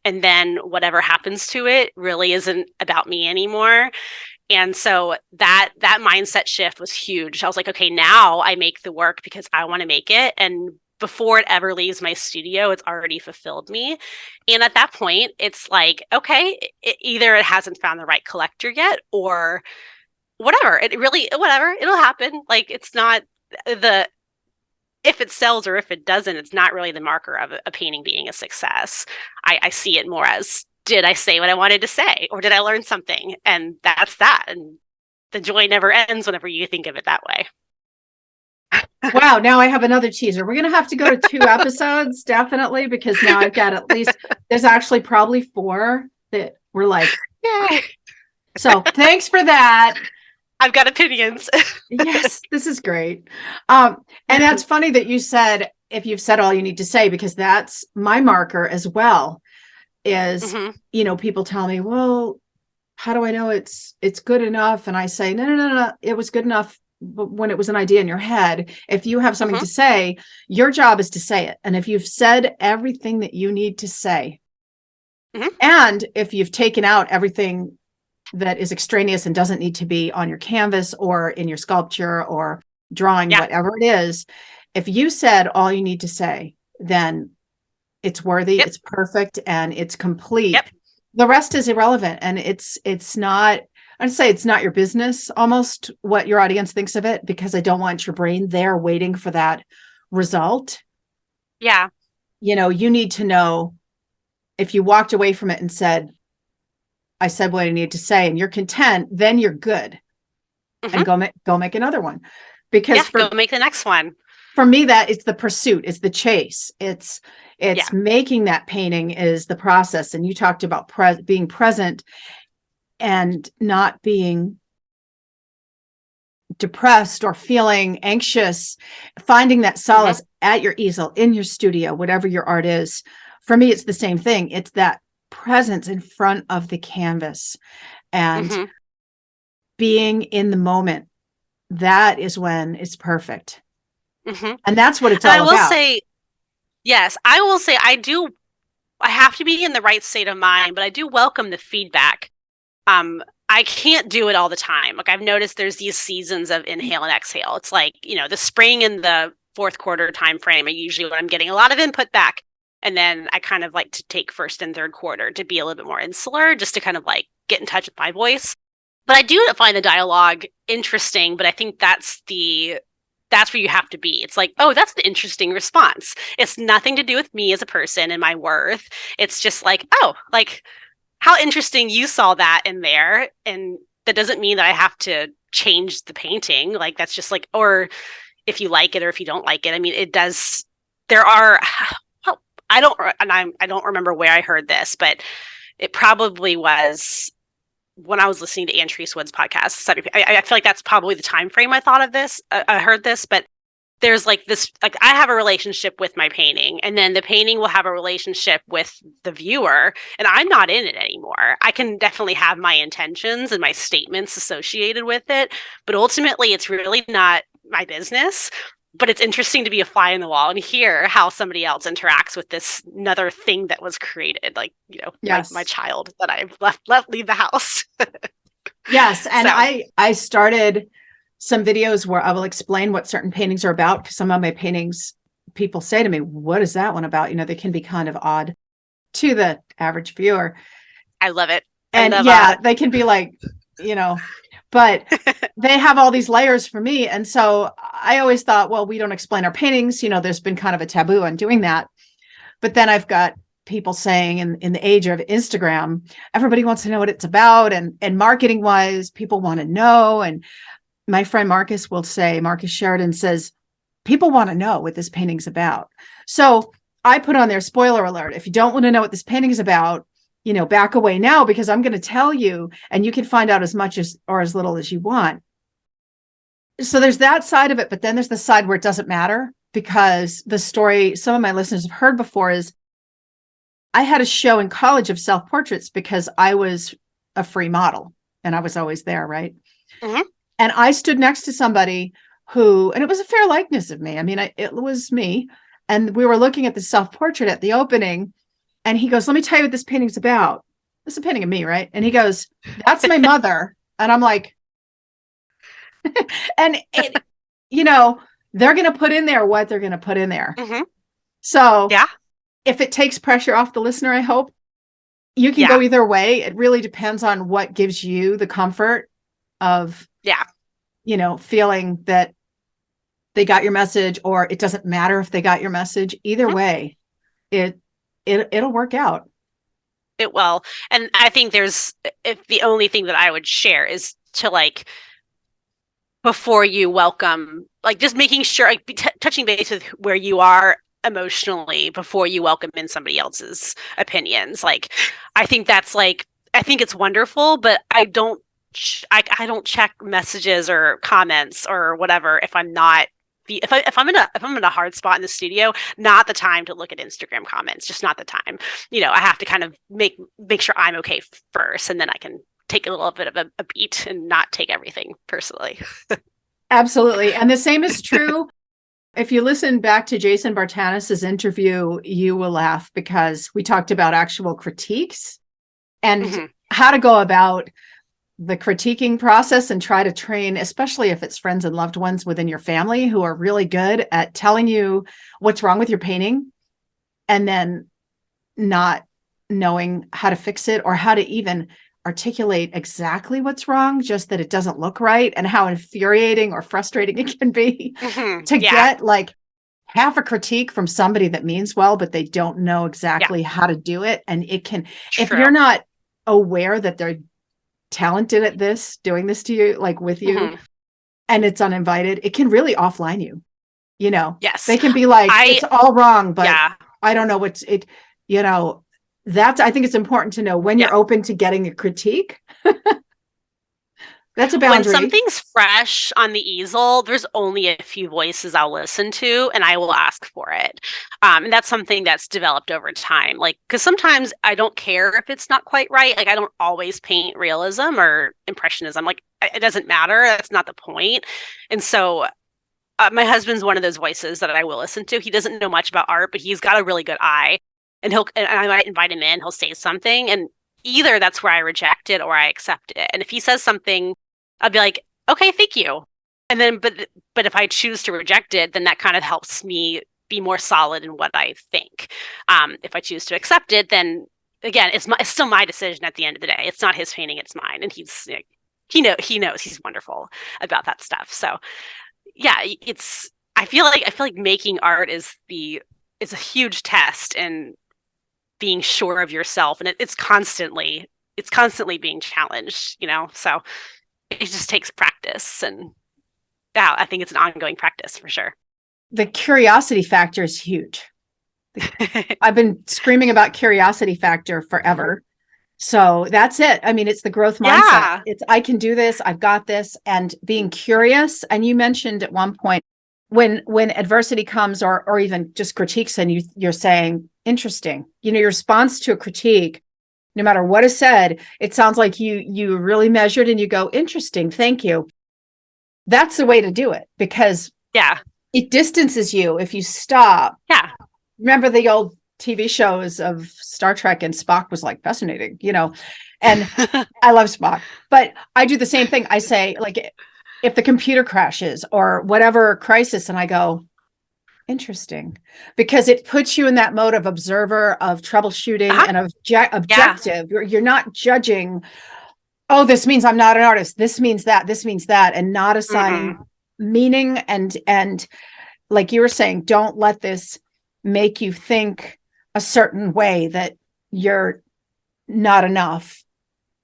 and then whatever happens to it really isn't about me anymore. And so that mindset shift was huge. I was like, okay, now I make the work because I want to make it. And before it ever leaves my studio, it's already fulfilled me. And at that point, it's like, okay, either it hasn't found the right collector yet, or whatever, it'll happen. Like, it's not if it sells or if it doesn't, it's not really the marker of a painting being a success. I see it more as, did I say what I wanted to say, or did I learn something? And that's that. And the joy never ends whenever you think of it that way. Wow, now I have another teaser. We're going to have to go to 2 episodes, definitely, because now I've got at least, there's actually probably 4 that we're like, yay. So thanks for that. I've got opinions. Yes, this is great. And that's funny that you said, if you've said all you need to say, because that's my marker as well, is, people tell me, well, how do I know it's good enough? And I say, no, it was good enough when it was an idea in your head. If you have something to say, your job is to say it. And if you've said everything that you need to say, and if you've taken out everything that is extraneous and doesn't need to be on your canvas or in your sculpture or drawing, whatever it is, if you said all you need to say, then it's worthy, it's perfect, and it's complete. The rest is irrelevant. And it's not, I'd say it's not your business almost what your audience thinks of it, because I don't want your brain there waiting for that result. Yeah. You need to know, if you walked away from it and said, I said what I needed to say, and you're content, then you're good. And go make another one. Because go make the next one. For me, that it's the pursuit, it's the chase, it's making that painting is the process. And you talked about being present and not being depressed or feeling anxious, finding that solace at your easel, in your studio, whatever your art is. For me, it's the same thing. It's that presence in front of the canvas. and Mm-hmm. being in the moment. That is when it's perfect. Mm-hmm. And that's what it's And I all will about. say, yes, I will say I have to be in the right state of mind, but I do welcome the feedback. I can't do it all the time. Like I've noticed there's these seasons of inhale and exhale. It's like, the spring and the fourth quarter time frame are usually when I'm getting a lot of input back. And then I kind of like to take first and third quarter to be a little bit more insular, just to kind of like get in touch with my voice. But I do find the dialogue interesting, but I think that's where you have to be. It's like, oh, that's an interesting response. It's nothing to do with me as a person and my worth. It's just like, oh, like how interesting you saw that in there. And that doesn't mean that I have to change the painting. Like that's just like, or if you like it or if you don't like it. I mean, it does. There are. Well, I don't remember where I heard this, but it probably was when I was listening to Anne Treesewood's podcast. I feel like that's probably the time frame I thought of this. I heard this, but there's like this, like I have a relationship with my painting, and then the painting will have a relationship with the viewer, and I'm not in it anymore. I can definitely have my intentions and my statements associated with it, but ultimately it's really not my business. But it's interesting to be a fly in the wall and hear how somebody else interacts with this another thing that was created, like, Yes. my child that I've left leave the house. Yes. And So. I started some videos where I will explain what certain paintings are about, because some of my paintings, people say to me, what is that one about? They can be kind of odd to the average viewer. I love it. And they can be like, but they have all these layers for me. And so I always thought, well, we don't explain our paintings. There's been kind of a taboo on doing that. But then I've got people saying in the age of Instagram, everybody wants to know what it's about. And marketing wise, people want to know. And my friend Marcus Sheridan says, people want to know what this painting's about. So I put on there, spoiler alert, if you don't want to know what this painting is about, back away now, because I'm going to tell you, and you can find out as much as or as little as you want. So there's that side of it, but then there's the side where it doesn't matter, because the story some of my listeners have heard before is I had a show in college of self-portraits because I was a free model and I was always there, right? Mm-hmm. And I stood next to somebody and it was a fair likeness of me. I mean, it was me. And we were looking at the self-portrait at the opening. And he goes, let me tell you what this painting's about. This is a painting of me, right? And he goes, that's my mother. And I'm like, and they're going to put in there what they're going to put in there. Mm-hmm. So yeah, if it takes pressure off the listener, I hope you can go either way. It really depends on what gives you the comfort of, feeling that they got your message, or it doesn't matter if they got your message. Either way, it'll work out. It will. And I think if the only thing that I would share is to like, before you welcome, like just making sure, like touching base with where you are emotionally before you welcome in somebody else's opinions. Like, I think that's like, I think it's wonderful, but I don't check messages or comments or whatever if I'm not if I'm in a hard spot in the studio, not the time to look at Instagram comments, just not the time. I have to kind of make sure I'm okay first, and then I can take a little bit of a beat and not take everything personally. Absolutely. And the same is true. If you listen back to Jason Bartanis's interview, you will laugh, because we talked about actual critiques and how to go about the critiquing process and try to train, especially if it's friends and loved ones within your family who are really good at telling you what's wrong with your painting and then not knowing how to fix it or how to even articulate exactly what's wrong, just that it doesn't look right, and how infuriating or frustrating it can be to get like half a critique from somebody that means well, but they don't know exactly how to do it. And it can, if you're not aware that they're talented at doing this to you, like with you, and it's uninvited, it can really offline you. Yes, they can be like, it's all wrong, but I don't know what's it. That's, I think it's important to know when you're open to getting a critique. That's a When boundary. something's fresh on the easel, there's only a few voices I'll listen to and I will ask for it. And that's something that's developed over time. Like, because sometimes I don't care if it's not quite right. Like, I don't always paint realism or impressionism. Like, it doesn't matter. That's not the point. And so my husband's one of those voices that I will listen to. He doesn't know much about art, but he's got a really good eye. And I might invite him in, he'll say something. And either that's where I reject it or I accept it. And if he says something, I'll be like, okay, thank you. And then, but if I choose to reject it, then that kind of helps me be more solid in what I think. If I choose to accept it, then again, it's still my decision at the end of the day. It's not his painting, it's mine. And he knows he's wonderful about that stuff. So yeah, I feel like making art is a huge test and being sure of yourself, and it's constantly being challenged, so it just takes practice. And yeah, I think it's an ongoing practice for sure. The curiosity factor is huge. I've been screaming about curiosity factor forever. So that's it. I mean, it's the growth mindset. Yeah. It's, I can do this. I've got this. And being curious. And you mentioned at one point when adversity comes or even just critiques, and you're saying, interesting, your response to a critique, no matter what is said, it sounds like you really measured and you go, interesting. Thank you. That's the way to do it, because Yeah. it distances you if you stop. Yeah. Remember the old TV shows of Star Trek, and Spock was like fascinating, and I love Spock, but I do the same thing. I say, like, if the computer crashes or whatever crisis, and I go, interesting, because it puts you in that mode of observer, of troubleshooting, and objective. You're not judging, oh, this means I'm not an artist. This means that, and not assigning meaning. And like you were saying, don't let this make you think a certain way that you're not enough.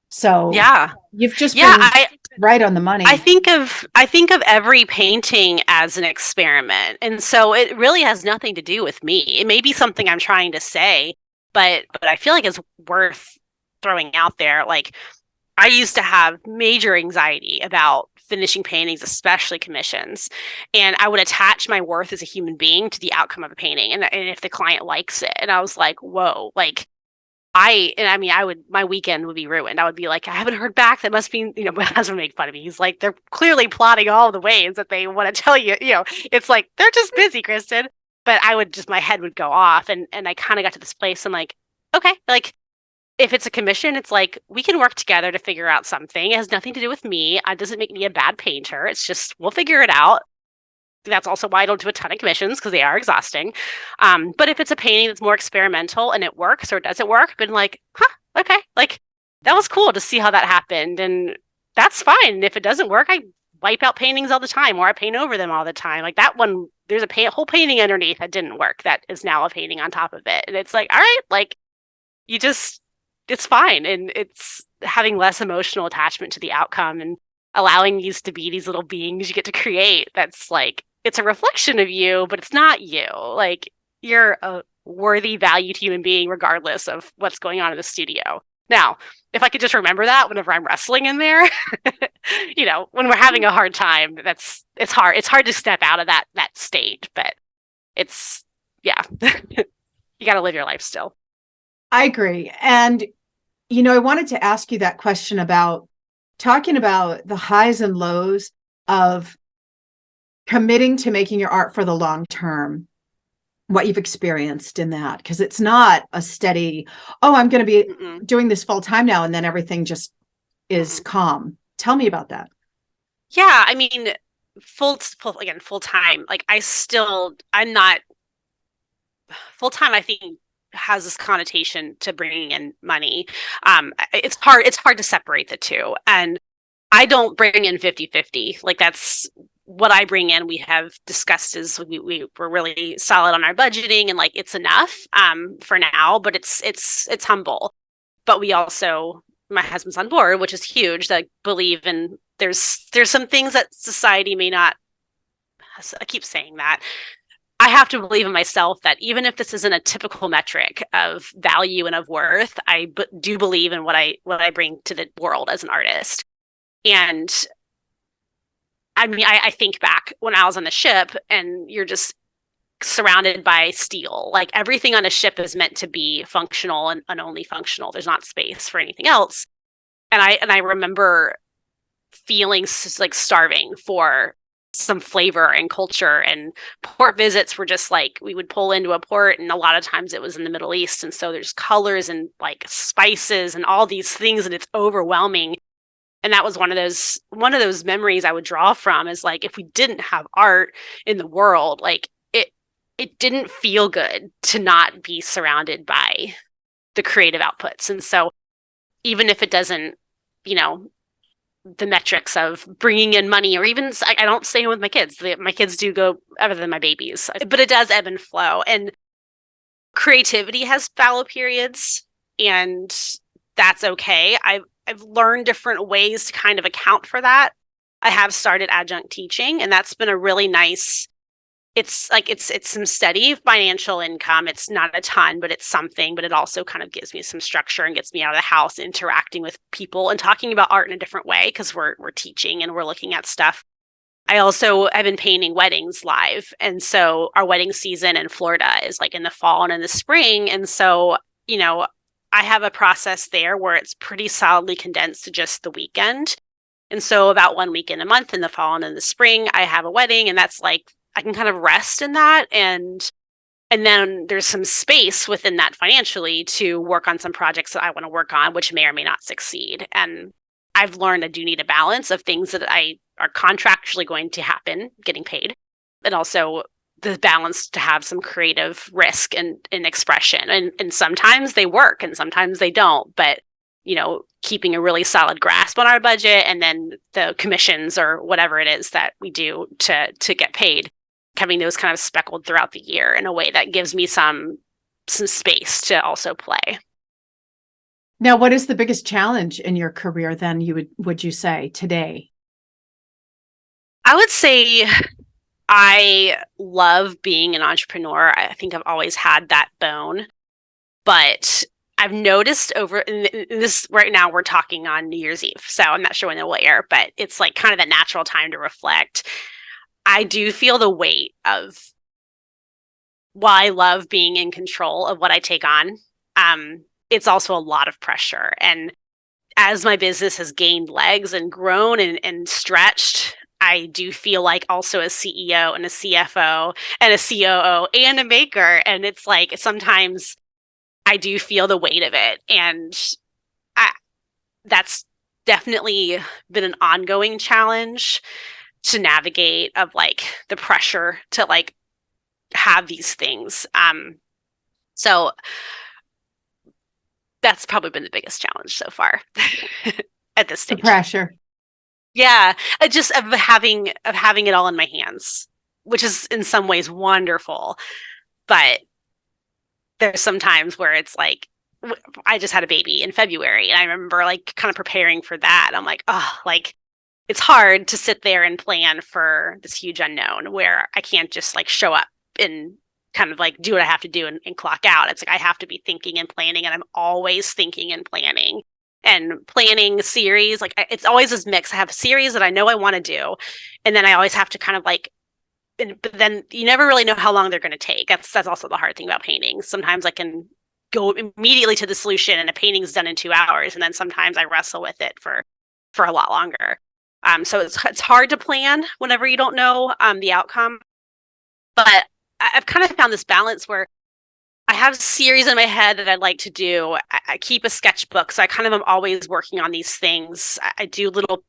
So Yeah. you've just Yeah. been right on the money. I think of every painting as an experiment. And so it really has nothing to do with me. It may be something I'm trying to say, but I feel like it's worth throwing out there. Like, I used to have major anxiety about finishing paintings, especially commissions. And I would attach my worth as a human being to the outcome of a painting. And if the client likes it. And I was like, whoa, like, my weekend would be ruined. I would be like, I haven't heard back. That must be, my husband would make fun of me. He's like, they're clearly plotting all the ways that they want to tell you, it's like, they're just busy, Kristin. But my head would go off. And I kind of got to this place. I'm like, okay, like, if it's a commission, it's like, we can work together to figure out something. It has nothing to do with me. It doesn't make me a bad painter. It's just, we'll figure it out. That's also why I don't do a ton of commissions, because they are exhausting. But if it's a painting that's more experimental and it works or it doesn't work, I've been like, okay, like, that was cool to see how that happened. And that's fine. And if it doesn't work, I wipe out paintings all the time, or I paint over them all the time. Like that one, there's a whole painting underneath that didn't work. That is now a painting on top of it. And it's like, all right, like, it's fine. And it's having less emotional attachment to the outcome and allowing these to be these little beings you get to create. That's like, it's a reflection of you, but it's not you. Like, you're a worthy, valued human being, regardless of what's going on in the studio. Now, if I could just remember that whenever I'm wrestling in there, when we're having a hard time, it's hard. It's hard to step out of that state, but yeah, you got to live your life still. I agree. And, I wanted to ask you that question about talking about the highs and lows of committing to making your art for the long term, what you've experienced in that, because it's not a steady, oh, I'm going to be doing this full time now, and then everything just is calm. Tell me about that. Yeah, I mean, full time. Like, I'm not full time. I think has this connotation to bringing in money. It's hard to separate the two. And I don't bring in 50-50. Like, that's what I bring in. We have discussed is we're really solid on our budgeting, and like, it's enough for now, but it's humble. But we also, my husband's on board, which is huge, that believe in there's some things that society may not. I keep saying that. I have to believe in myself that even if this isn't a typical metric of value and of worth, I do believe in what I bring to the world as an artist. And I mean, I think back when I was on the ship and you're just surrounded by steel. Like everything on a ship is meant to be functional and only functional. There's not space for anything else. And I remember feeling like starving for some flavor and culture. And port visits were just like we would pull into a port, and a lot of times it was in the Middle East, and so there's colors and like spices and all these things, and it's overwhelming. And that was one of those memories I would draw from, is like if we didn't have art in the world, like it didn't feel good to not be surrounded by the creative outputs. And so even if it doesn't, you know, the metrics of bringing in money, or even I don't stay with my kids. My kids do go, other than my babies, but it does ebb and flow. And creativity has fallow periods, and that's okay. I've learned different ways to kind of account for that. I have started adjunct teaching, and that's been a really nice. It's some steady financial income. It's not a ton, but it's something. But it also kind of gives me some structure and gets me out of the house, interacting with people and talking about art in a different way, because we're teaching and we're looking at stuff. I've been painting weddings live, and so our wedding season in Florida is like in the fall and in the spring, and so I have a process there where it's pretty solidly condensed to just the weekend. And so about 1 weekend a month in the fall and in the spring, I have a wedding, and that's like I can kind of rest in that, and then there's some space within that financially to work on some projects that I want to work on, which may or may not succeed. And I've learned I do need a balance of things that I are contractually going to happen, getting paid, and also the balance to have some creative risk and expression. And sometimes they work and sometimes they don't. But keeping a really solid grasp on our budget, and then the commissions or whatever it is that we do to get paid, having those kind of speckled throughout the year in a way that gives me some space to also play. Now, what is the biggest challenge in your career then, would you say today? I would say I love being an entrepreneur. I think I've always had that bone, but I've noticed and this right now we're talking on New Year's Eve, so I'm not sure when it will air, but it's like kind of a natural time to reflect. I do feel the weight of, while I love being in control of what I take on, it's also a lot of pressure. And as my business has gained legs and grown and stretched, I do feel like also a CEO and a CFO and a COO and a maker. And it's like sometimes I do feel the weight of it. And that's definitely been an ongoing challenge to navigate, of like the pressure to like have these things. So that's probably been the biggest challenge so far at this stage. The pressure. Yeah, just of having it all in my hands, which is in some ways wonderful. But there's some times where it's like, I just had a baby in February, and I remember like kind of preparing for that. I'm like, oh, like it's hard to sit there and plan for this huge unknown where I can't just like show up and kind of like do what I have to do and clock out. It's like I have to be thinking and planning, and I'm always thinking and planning a series. Like it's always this mix. I have a series that I know I want to do, and then I always have to kind of like, but then you never really know how long they're going to take. That's also the hard thing about painting. Sometimes I can go immediately to the solution and a painting's done in 2 hours, and then sometimes I wrestle with it for a lot longer. So it's hard to plan whenever you don't know the outcome. But I've kind of found this balance where I have a series in my head that I'd like to do. I keep a sketchbook, so I kind of am always working on these things. I do little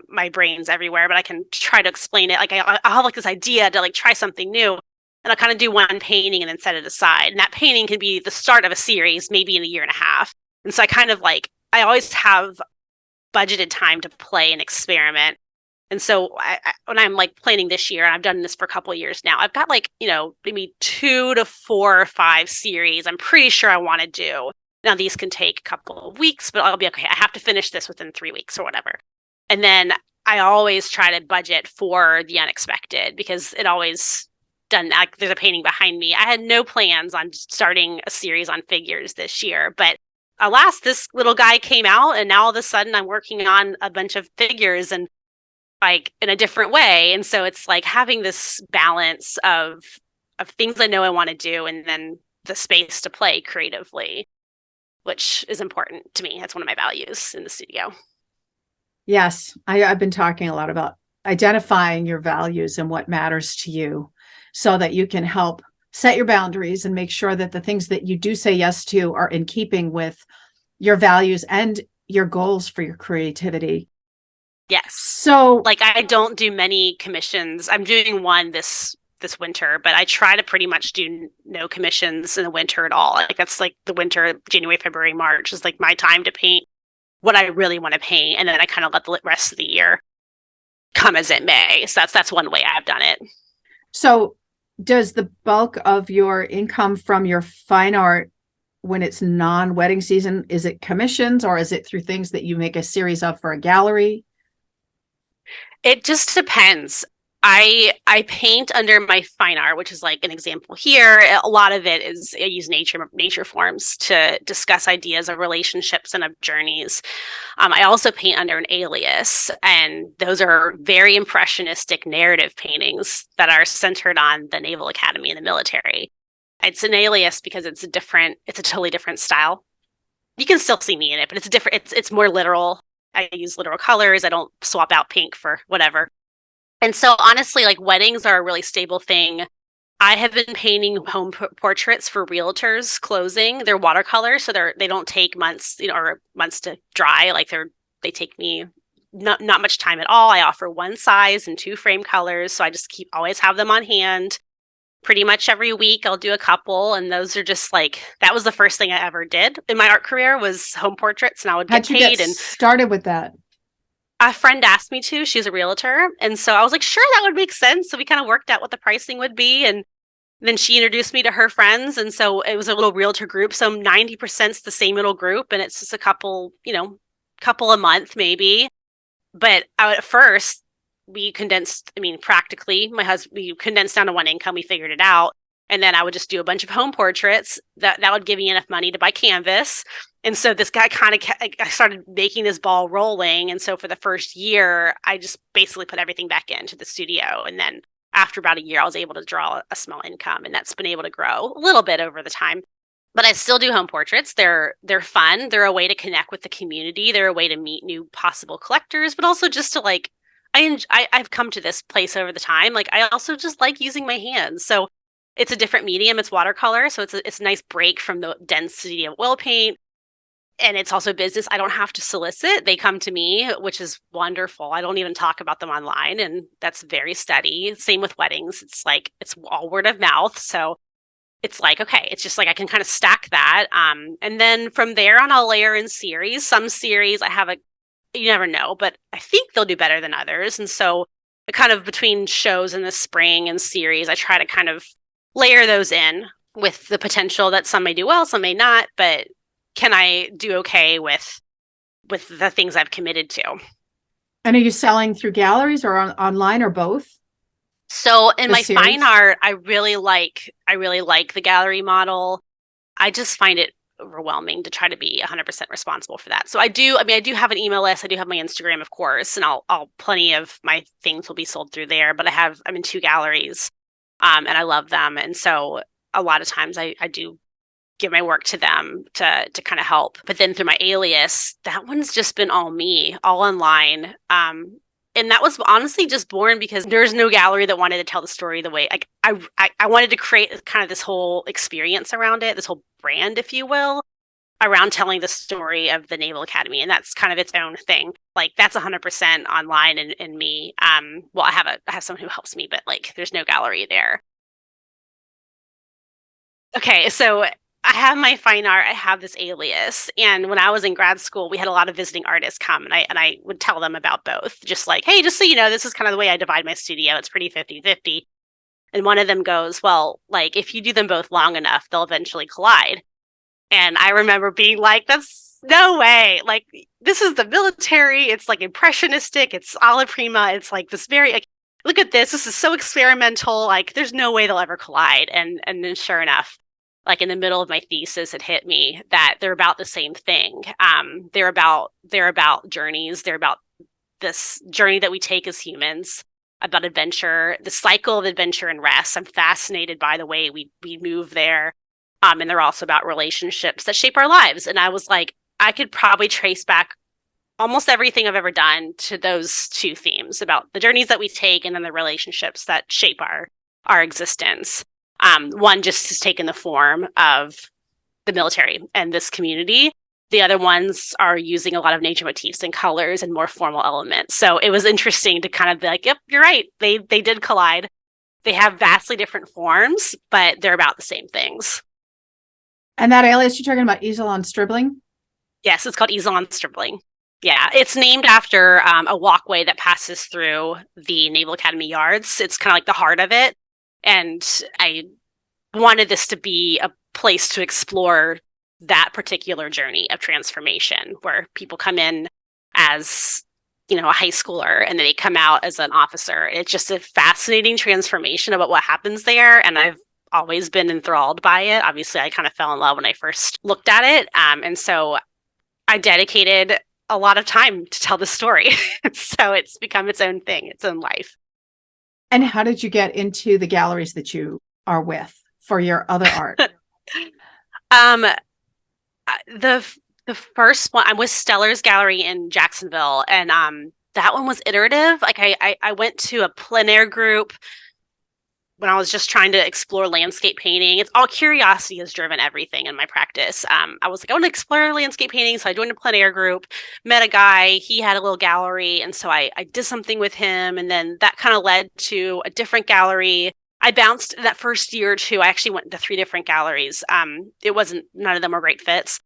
my brain's everywhere, but I can try to explain it. Like I'll have like this idea to like try something new, and I'll kind of do one painting and then set it aside. And that painting can be the start of a series, maybe in a year and a half. And so I kind of like, I always have budgeted time to play and experiment. And so when I'm like planning this year, and I've done this for a couple of years now, I've got like, maybe 2 to 4 or 5 series I'm pretty sure I want to do. Now these can take a couple of weeks, but I'll be okay. I have to finish this within 3 weeks or whatever. And then I always try to budget for the unexpected, because it always done. Like, there's a painting behind me. I had no plans on starting a series on figures this year, but alas, this little guy came out, and now all of a sudden I'm working on a bunch of figures and like in a different way. And so it's like having this balance of things I know I want to do, and then the space to play creatively, which is important to me. That's one of my values in the studio. Yes, I've been talking a lot about identifying your values and what matters to you so that you can help set your boundaries and make sure that the things that you do say yes to are in keeping with your values and your goals for your creativity. Yes. So, like, I don't do many commissions. I'm doing one this winter, but I try to pretty much do no commissions in the winter at all. Like, that's like the winter, January, February, March is like my time to paint what I really want to paint, and then I kind of let the rest of the year come as it may. So that's one way I've done it. So does the bulk of your income from your fine art, when it's non-wedding season, is it commissions or is it through things that you make a series of for a gallery? It just depends. I paint under my fine art, which is like an example here. A lot of it is I use nature forms to discuss ideas of relationships and of journeys. I also paint under an alias, and those are very impressionistic narrative paintings that are centered on the Naval Academy and the military. It's an alias because it's a totally different style. You can still see me in it, but it's more literal. I use literal colors. I don't swap out pink for whatever. And so honestly, like, weddings are a really stable thing. I have been painting home portraits for realtors closing. They're watercolor, so they don't take months, or months to dry. Like, they take me not much time at all. I offer one size and two frame colors, so I just always have them on hand. Pretty much every week I'll do a couple, and those are just like, that was the first thing I ever did in my art career was home portraits, and I would get How'd you paid. get And started with that? a friend asked me to. She's a realtor. And so I was like, sure, that would make sense. So we kind of worked out what the pricing would be. And then she introduced me to her friends. And so it was a little realtor group. So 90% is the same little group. And it's just a couple a month maybe. But at first, we condensed, practically, we condensed down to one income. We figured it out. And then I would just do a bunch of home portraits that would give me enough money to buy canvas. And so this guy I started making this ball rolling. And so for the first year, I just basically put everything back into the studio. And then after about a year, I was able to draw a small income, and that's been able to grow a little bit over the time. But I still do home portraits. They're fun. They're a way to connect with the community. They're a way to meet new possible collectors, but also just to like, I've come to this place over the time. Like, I also just like using my hands. So it's a different medium. It's watercolor. So it's a nice break from the density of oil paint. And it's also business. I don't have to solicit. They come to me, which is wonderful. I don't even talk about them online. And that's very steady. Same with weddings. It's like, it's all word of mouth. So it's like, okay, it's just like I can kind of stack that. And then from there on, I'll layer in series. Some series you never know, but I think they'll do better than others. And so kind of between shows in the spring and series, I try to kind of layer those in with the potential that some may do well, some may not, but can I do okay with the things I've committed to? And are you selling through galleries or online or both? So in my series? fine art, I really like the gallery model. I just find it overwhelming to try to be 100% responsible for that. So I do have an email list. I do have my Instagram, of course, and I'll plenty of my things will be sold through there, but I'm in two galleries. And I love them. And so a lot of times I do give my work to them to kind of help. But then through my alias, that one's just been all me, all online. And that was honestly just born because there's no gallery that wanted to tell the story the way, like, I wanted to create kind of this whole experience around it, this whole brand, if you will, around telling the story of the Naval Academy. And that's kind of its own thing. Like, that's 100% online and me. Well, I have someone who helps me, but like, there's no gallery there. Okay, so I have my fine art. I have this alias. And when I was in grad school, we had a lot of visiting artists come, and I would tell them about both. Just like, hey, just so you know, this is kind of the way I divide my studio. It's pretty 50-50. And one of them goes, well, like, if you do them both long enough, they'll eventually collide. And I remember being like, that's no way. Like, this is the military. It's like impressionistic. It's alla prima. It's like this very, like, look at this. This is so experimental. Like, there's no way they'll ever collide. And then sure enough, like in the middle of my thesis, it hit me that they're about the same thing. They're about journeys. They're about this journey that we take as humans, about adventure, the cycle of adventure and rest. I'm fascinated by the way we move there. And they're also about relationships that shape our lives. And I was like, I could probably trace back almost everything I've ever done to those two themes about the journeys that we take and then the relationships that shape our existence. One just has taken the form of the military and this community. The other ones are using a lot of nature motifs and colors and more formal elements. So it was interesting to kind of be like, yep, you're right. They did collide. They have vastly different forms, but they're about the same things. And that alias you're talking about, Easel on Stribling? Yes, it's called Easel on Stribling. Yeah, it's named after a walkway that passes through the Naval Academy yards. It's kind of like the heart of it. And I wanted this to be a place to explore that particular journey of transformation where people come in as, a high schooler and then they come out as an officer. It's just a fascinating transformation about what happens there. And I've always been enthralled by it. Obviously, I kind of fell in love when I first looked at it. And so I dedicated a lot of time to tell the story. So it's become its own thing, its own life. And how did you get into the galleries that you are with for your other art? The first one, I'm with Stellar's Gallery in Jacksonville, and that one was iterative. Like I went to a plein air group when I was just trying to explore landscape painting. It's all curiosity has driven everything in my practice. I was like, I want to explore landscape painting. So I joined a plein air group, met a guy, he had a little gallery. And so I did something with him. And then that kind of led to a different gallery. I bounced that first year or two. I actually went to 3 different galleries. None of them were great fits.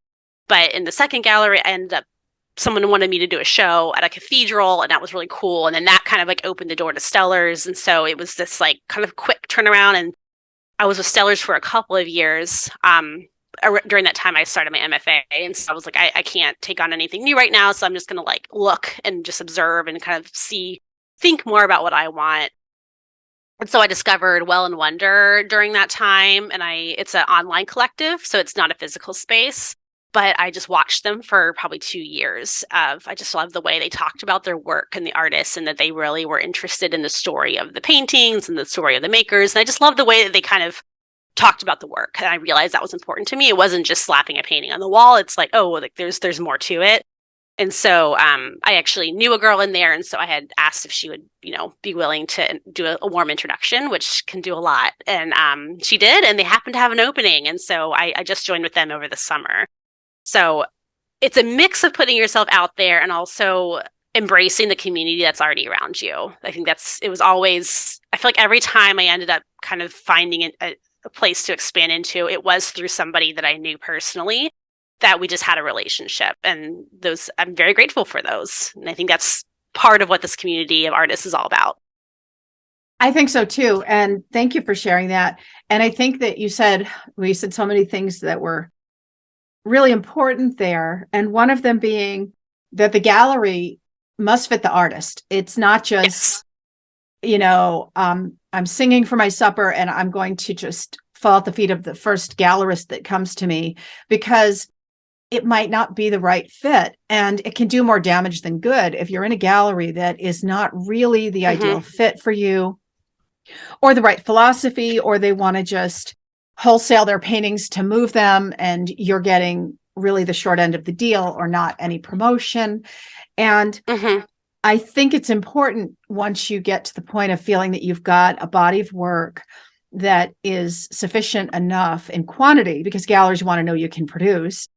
But in the second gallery, I ended up someone wanted me to do a show at a cathedral, and that was really cool. And then that kind of like opened the door to Stellar's. And so it was this like kind of quick turnaround. And I was with Stellar's for a couple of years. During that time, I started my MFA. And so I was like, I can't take on anything new right now. So I'm just going to like look and just observe and kind of think more about what I want. And so I discovered Well and Wonder during that time. And it's an online collective, so it's not a physical space. But I just watched them for probably 2 years. I just love the way they talked about their work and the artists, and that they really were interested in the story of the paintings and the story of the makers. And I just love the way that they kind of talked about the work. And I realized that was important to me. It wasn't just slapping a painting on the wall. It's like, oh, like there's more to it. And so I actually knew a girl in there, and so I had asked if she would, be willing to do a warm introduction, which can do a lot. And she did, and they happened to have an opening. And so I just joined with them over the summer. So it's a mix of putting yourself out there and also embracing the community that's already around you. I think I feel like every time I ended up kind of finding a place to expand into, it was through somebody that I knew personally, that we just had a relationship. And I'm very grateful for those. And I think that's part of what this community of artists is all about. I think so too. And thank you for sharing that. And I think that we said so many things that were really important there. And one of them being that the gallery must fit the artist. It's not just, I'm singing for my supper and I'm going to just fall at the feet of the first gallerist that comes to me, because it might not be the right fit. And it can do more damage than good if you're in a gallery that is not really the ideal fit for you, or the right philosophy, or they want to just wholesale their paintings to move them, and you're getting really the short end of the deal or not any promotion. And I think it's important, once you get to the point of feeling that you've got a body of work that is sufficient enough in quantity, because galleries want to know you can produce,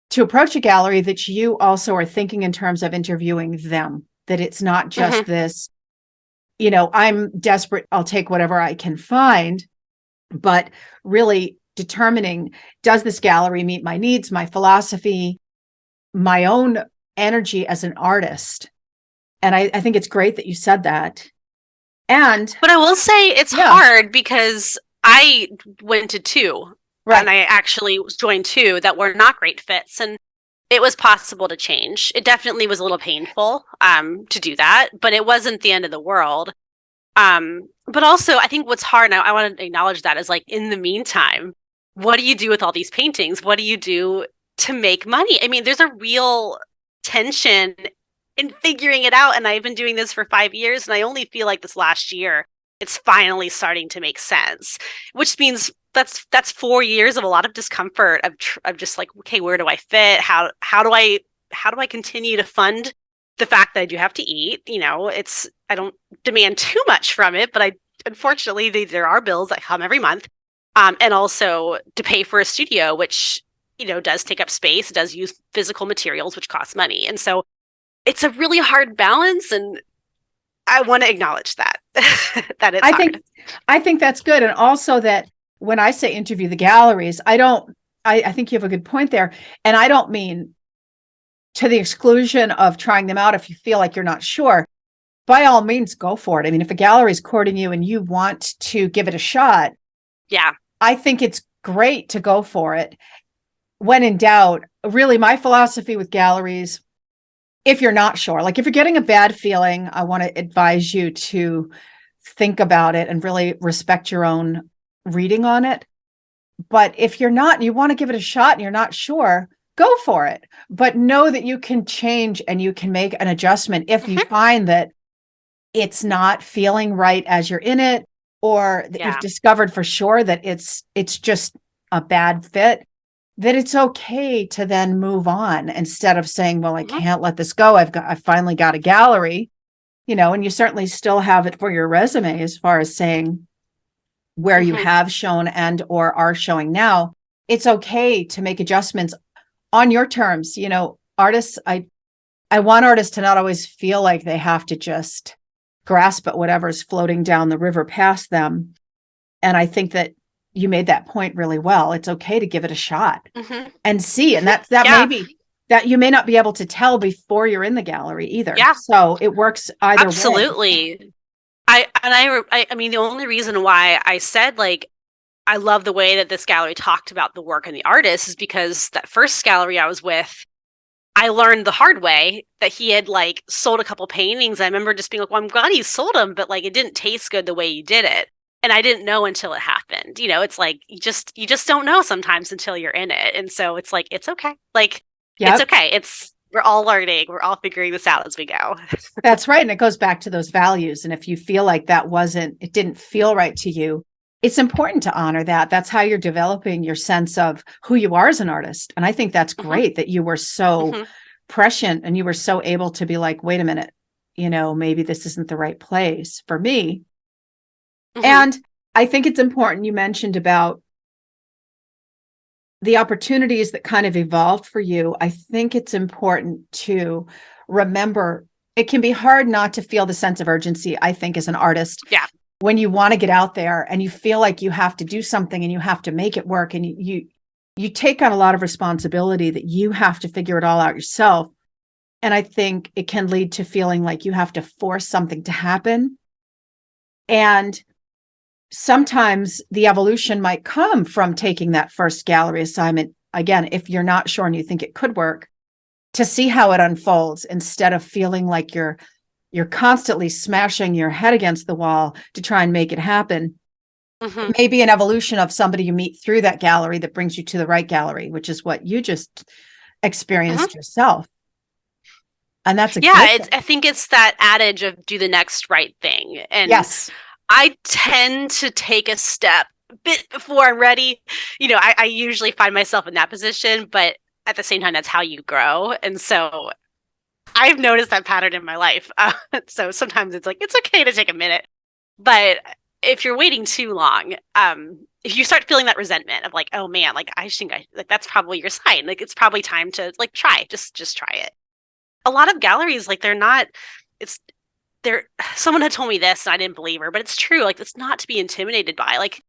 to approach a gallery that you also are thinking in terms of interviewing them, that it's not just this, I'm desperate, I'll take whatever I can find, but really determining, does this gallery meet my needs, my philosophy, my own energy as an artist? And I think it's great that you said that. But I will say it's hard, because I went to 2, right, and I actually joined 2 that were not great fits, and it was possible to change. It definitely was a little painful to do that, but it wasn't the end of the world. But also, I think what's hard, and I want to acknowledge that, is like, in the meantime, what do you do with all these paintings? What do you do to make money? I mean, there's a real tension in figuring it out. And I've been doing this for 5 years, and I only feel like this last year it's finally starting to make sense, which means that's 4 years of a lot of discomfort of just like, okay, where do I fit? How do I continue to fund the fact that I do have to eat? I don't demand too much from it, but I unfortunately there are bills that come every month, and also to pay for a studio, which does take up space. It does use physical materials, which costs money, and so it's a really hard balance. And I want to acknowledge that that it's I hard. think I think that's good. And also that when I say interview the galleries, I think you have a good point there. And I don't mean to the exclusion of trying them out if you feel like you're not sure. By all means, go for it. I mean, if a gallery is courting you and you want to give it a shot, Yeah. I think it's great to go for it. When in doubt, really, my philosophy with galleries, if you're not sure, like if you're getting a bad feeling, I want to advise you to think about it and really respect your own reading on it. But if you're not, and you want to give it a shot and you're not sure, go for it. But know that you can change and you can make an adjustment if you find that it's not feeling right as you're in it, or that you've discovered for sure that it's just a bad fit, that it's okay to then move on instead of saying, well, I can't let this go. I finally got a gallery, and you certainly still have it for your resume as far as saying where you have shown and or are showing now. It's okay to make adjustments on your terms. Artists, I want artists to not always feel like they have to just grasp at whatever's floating down the river past them. And I think that you made that point really well. It's okay to give it a shot and see. And that may be that you may not be able to tell before you're in the gallery either. Yeah. So it works either way. Absolutely. I mean, the only reason why I said like I love the way that this gallery talked about the work and the artist is because that first gallery I was with, I learned the hard way that he had like sold a couple paintings. I remember just being like, well, I'm glad he sold them, but like it didn't taste good the way you did it. And I didn't know until it happened. It's like you just don't know sometimes until you're in it. And so it's like it's okay. Like it's okay. We're all learning. We're all figuring this out as we go. That's right. And it goes back to those values. And if you feel like it didn't feel right to you, it's important to honor that. That's how you're developing your sense of who you are as an artist. And I think that's great that you were so prescient and you were so able to be like, wait a minute, maybe this isn't the right place for me. And I think it's important you mentioned about the opportunities that kind of evolved for you. I think it's important to remember it can be hard not to feel the sense of urgency, I think, as an artist. Yeah. When you want to get out there and you feel like you have to do something and you have to make it work, and you take on a lot of responsibility that you have to figure it all out yourself. And I think it can lead to feeling like you have to force something to happen. And sometimes the evolution might come from taking that first gallery assignment, again, if you're not sure and you think it could work, to see how it unfolds instead of feeling like you're constantly smashing your head against the wall to try and make it happen. Maybe an evolution of somebody you meet through that gallery that brings you to the right gallery, which is what you just experienced yourself. And that's I think it's that adage of do the next right thing. And yes, I tend to take a step a bit before I'm ready. I usually find myself in that position, but at the same time, that's how you grow. And so I've noticed that pattern in my life. So sometimes it's like, it's okay to take a minute. But if you're waiting too long, if you start feeling that resentment of like, oh man, like I think like that's probably your sign. Like it's probably time to like try, just try it. A lot of galleries, like someone had told me this and I didn't believe her, but it's true. Like it's not to be intimidated by. Like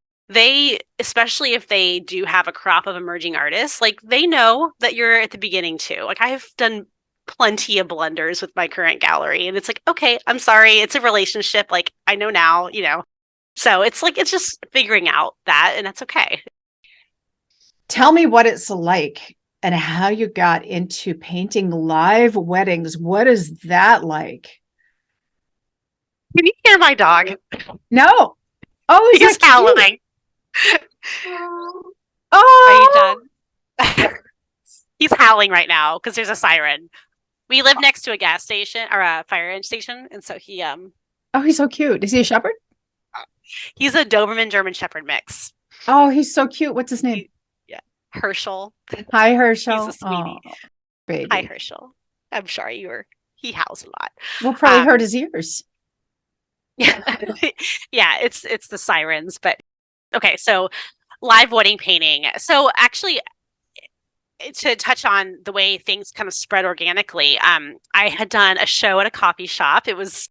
especially if they do have a crop of emerging artists, like they know that you're at the beginning too. Like I've done plenty of blunders with my current gallery, and it's like, okay, I'm sorry, it's a relationship. Like I know now, so it's like, it's just figuring out that, and that's okay. Tell me what it's like and how you got into painting live weddings. What is that like? Can you hear my dog? No. Oh, He's howling. Are you Oh, done? He's howling right now because there's a siren. We live next to a gas station or a fire engine station, and so oh, he's so cute. Is he a shepherd? he's a Doberman German Shepherd mix. Oh, he's so cute. What's his name? He, yeah, Herschel. Hi, He's a Herschel. Oh, sweetie. Hi, baby. Herschel. I'm sorry you were. He howls a lot. We'll probably hurt his ears. Yeah, yeah. It's the sirens, but okay. So live wedding painting. So actually, to touch on the way things kind of spread organically, I had done a show at a coffee shop. It was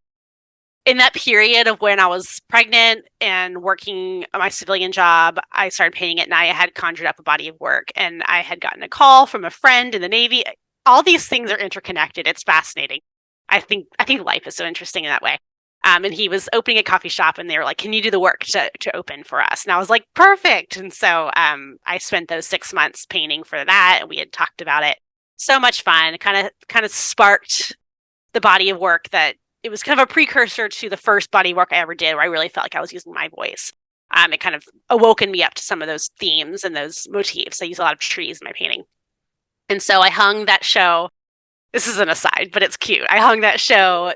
in that period of when I was pregnant and working my civilian job. I started painting at night. I had conjured up a body of work, and I had gotten a call from a friend in the Navy. All these things are interconnected. It's fascinating. I think life is so interesting in that way. And he was opening a coffee shop, and they were like, "Can you do the work to open for us?" And I was like, "Perfect." And so I spent those 6 months painting for that, and we had talked about it. So much fun. Kind of sparked the body of work that it was kind of a precursor to the first body of work I ever did, where I really felt like I was using my voice. It kind of awoken me up to some of those themes and those motifs. I use a lot of trees in my painting. And so I hung that show. This is an aside, but it's cute. I hung that show.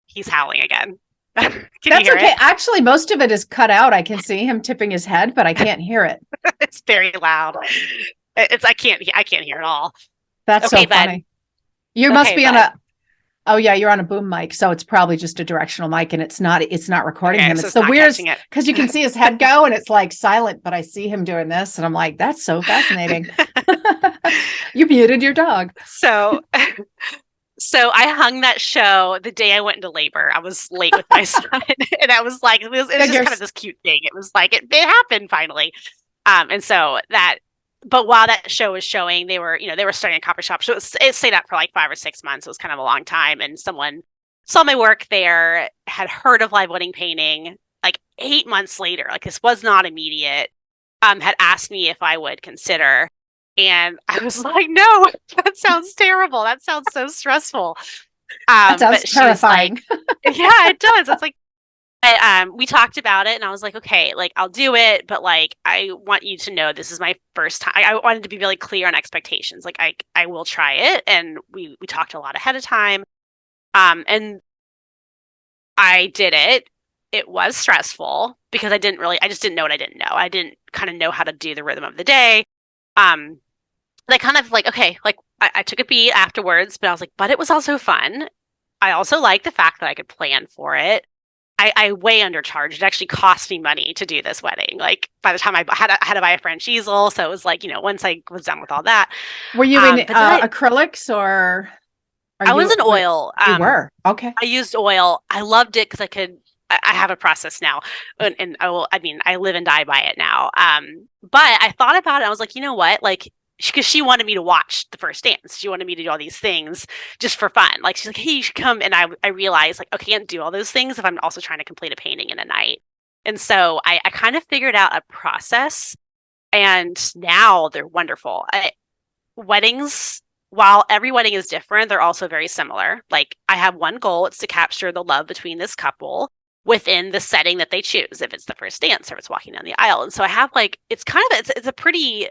He's howling again. Can That's you hear okay. it? Actually, most of it is cut out. I can see him tipping his head, but I can't hear it. It's very loud. I can't hear it all. That's Okay, so bud. funny. You must Okay, be on bud. a, oh yeah, you're on a boom mic, so it's probably just a directional mic and it's not recording Okay, him. so It's it's the not weirdest catching it. because you can see his head go and it's like silent, but I see him doing this and I'm like, that's so fascinating. You muted your dog. So so I hung that show the day I went into labor. I was late with my son, and I was like, it was just kind of Figures. this cute thing. It was like it happened finally. And so that, but while that show was showing, they were starting a coffee shop. So it stayed up for like 5 or 6 months. It was kind of a long time. And someone saw my work there, had heard of live wedding painting. Like 8 months later, like this was not immediate. Had asked me if I would consider. And I was like, no, that sounds terrible. That sounds so stressful. That sounds But she was like, terrifying. yeah, it does. It's like, we talked about it, and I was like, okay, like I'll do it, but like I want you to know this is my first time. I wanted to be really clear on expectations. Like I will try it, and we talked a lot ahead of time. And I did it. It was stressful because I just didn't know what I didn't know. I didn't kind of know how to do the rhythm of the day. Um, and I kind of like, okay, like I took a beat afterwards, but I was like, but it was also fun. I also like the fact that I could plan for it. I way undercharged. It actually cost me money to do this wedding. Like by the time I had to buy a French easel, so it was like once I was done with all that. Were you in But then acrylics or are I was you in oil. you were? Okay. I used oil. I loved it because I could. I have a process now, and I will. I mean, I live and die by it now. But I thought about it. I was like, you know what? Like, because she wanted me to watch the first dance. She wanted me to do all these things just for fun. Like, she's like, hey, you should come. And I realized like, I can't do all those things if I'm also trying to complete a painting in a night. And so I kind of figured out a process, and now they're wonderful. Weddings, while every wedding is different, they're also very similar. Like I have one goal, it's to capture the love between this couple within the setting that they choose, if it's the first dance or if it's walking down the aisle. And so I have like it's a pretty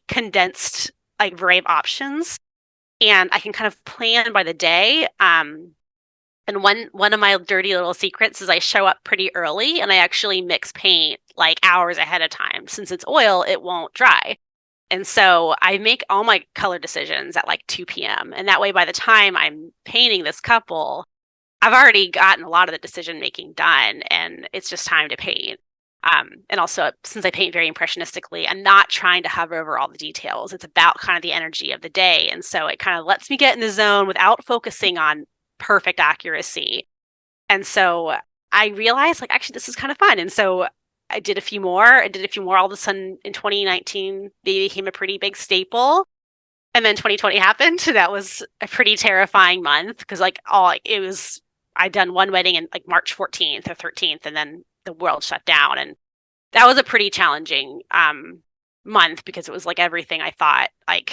condensed like array of options, and I can kind of plan by the day. And one of my dirty little secrets is I show up pretty early, and I actually mix paint like hours ahead of time. Since it's oil, it won't dry. And so I make all my color decisions at like 2 p.m. And that way, by the time I'm painting this couple, I've already gotten a lot of the decision making done, and it's just time to paint. And also, since I paint very impressionistically, I'm not trying to hover over all the details. It's about kind of the energy of the day. And so it kind of lets me get in the zone without focusing on perfect accuracy. And so I realized, like, actually, this is kind of fun. And so I did a few more. All of a sudden, in 2019, they became a pretty big staple. And then 2020 happened. That was a pretty terrifying month because, like, I'd done one wedding in like March 14th or 13th, and then the world shut down. And that was a pretty challenging month because it was like everything I thought, I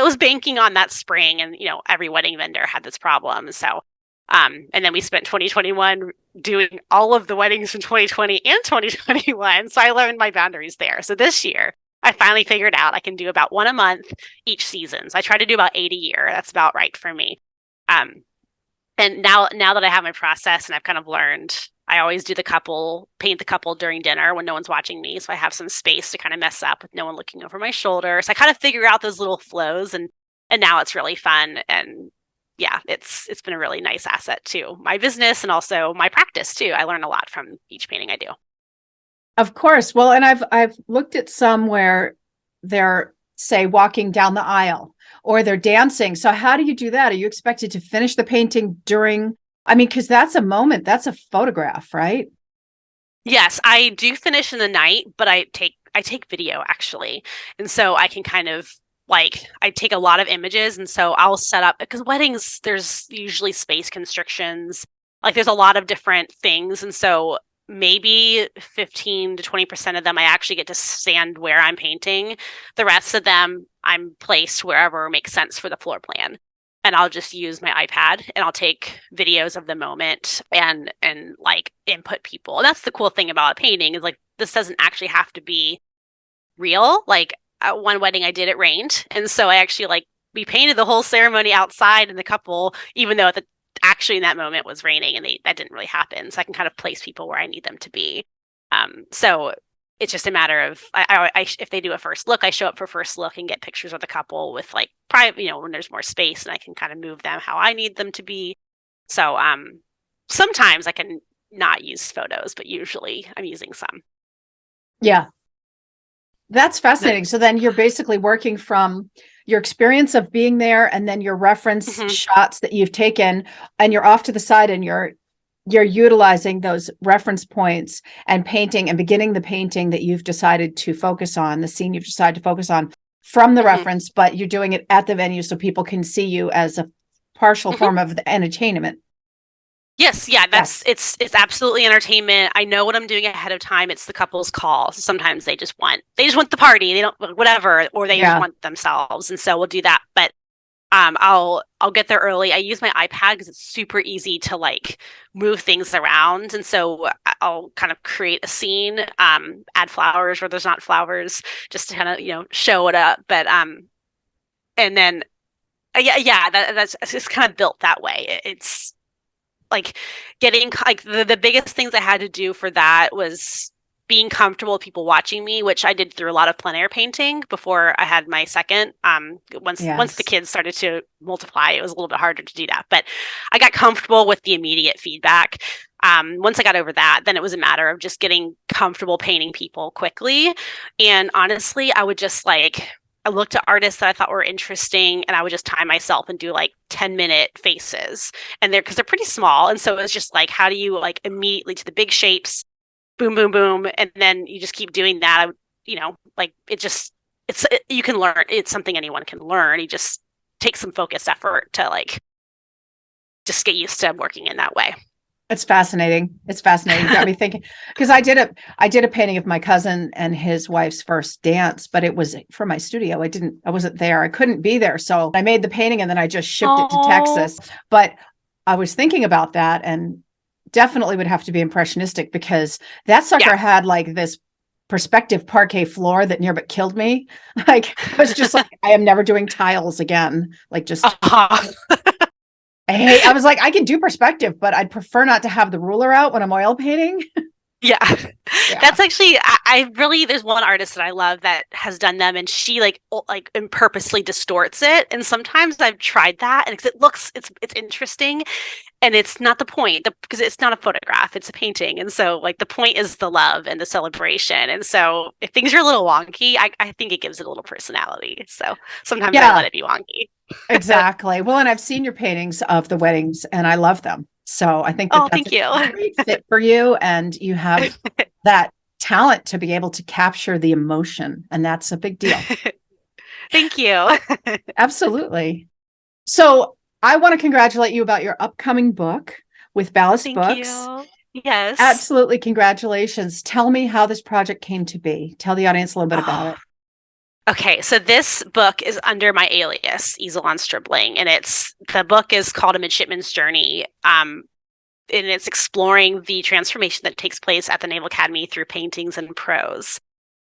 was banking on that spring, and every wedding vendor had this problem. So and then we spent 2021 doing all of the weddings from 2020 and 2021. So I learned my boundaries there. So this year, I finally figured out I can do about one a month each season. So I try to do about 8 a year. That's about right for me. And now that I have my process and I've kind of learned, I always do paint the couple during dinner when no one's watching me. So I have some space to kind of mess up with no one looking over my shoulder. So I kind of figure out those little flows, and now it's really fun. And yeah, it's been a really nice asset to my business and also my practice too. I learn a lot from each painting I do. Of course. Well, and I've looked at some where they're, say, walking down the aisle or they're dancing. So how do you do that? Are you expected to finish the painting during, I mean, because that's a moment, that's a photograph, right? Yes, I do finish in the night, but I take video actually. And so I can kind of like I take a lot of images, and so I'll set up, because weddings there's usually space constrictions. Like there's a lot of different things, and so maybe 15 to 20% of them I actually get to stand where I'm painting. The rest of them I'm placed wherever makes sense for the floor plan. And I'll just use my iPad and I'll take videos of the moment and like input people. And that's the cool thing about a painting, is like this doesn't actually have to be real. Like at one wedding I did, it rained, and so I actually like we painted the whole ceremony outside, and the couple, even though actually in that moment was raining, and that didn't really happen. So I can kind of place people where I need them to be. So it's just a matter of if they do a first look, I show up for first look and get pictures of the couple with like private, when there's more space, and I can kind of move them how I need them to be. So sometimes I can not use photos, but usually I'm using some. Yeah. That's fascinating. So then you're basically working from your experience of being there and then your reference shots that you've taken, and you're off to the side and you're utilizing those reference points and painting and beginning the painting that you've decided to focus on, the scene you've decided to focus on from the reference, but you're doing it at the venue so people can see you as a partial form of the entertainment. Yes, yeah, it's absolutely entertainment. I know what I'm doing ahead of time. It's the couple's call. So sometimes they just want the party. They don't whatever, or they just want themselves, and so we'll do that. But I'll get there early. I use my iPad because it's super easy to like move things around, and so I'll kind of create a scene, add flowers where there's not flowers, just to kind of show it up. But and then that's it's kind of built that way. It's like getting like the biggest things I had to do for that was being comfortable with people watching me, which I did through a lot of plein air painting before I had my second. Once the kids started to multiply, it was a little bit harder to do that. But I got comfortable with the immediate feedback. Once I got over that, then it was a matter of just getting comfortable painting people quickly. And honestly, I looked at artists that I thought were interesting, and I would just time myself and do like 10-minute faces. And because they're pretty small. And so it was just like, how do you like immediately to the big shapes, boom, boom, boom. And then you just keep doing that. Like you can learn. It's something anyone can learn. You just take some focused effort to like, just get used to working in that way. It's fascinating. It's fascinating. It got me thinking, because I did a painting of my cousin and his wife's first dance, but it was for my studio. I wasn't there. I couldn't be there. So I made the painting and then I just shipped it to Texas. But I was thinking about that, and definitely would have to be impressionistic, because that sucker had like this perspective parquet floor that near but killed me. Like I was just like, I am never doing tiles again. Like just I was like, I can do perspective, but I'd prefer not to have the ruler out when I'm oil painting. Yeah. That's actually, I really, there's one artist that I love that has done them, and she like and purposely distorts it. And sometimes I've tried that, and because it's interesting, and it's not the point, because it's not a photograph, it's a painting. And so like the point is the love and the celebration. And so if things are a little wonky, I think it gives it a little personality. So sometimes I let it be wonky. Exactly. Well, and I've seen your paintings of the weddings and I love them. So I think that's a great fit for you, and you have that talent to be able to capture the emotion, and that's a big deal. Thank you. Absolutely. So I want to congratulate you about your upcoming book with Ballast Books. Thank you. Yes. Absolutely. Congratulations. Tell me how this project came to be. Tell the audience a little bit about it. Okay, so this book is under my alias, Easel on Stribling, and the book is called A Midshipman's Journey. it's exploring the transformation that takes place at the Naval Academy through paintings and prose.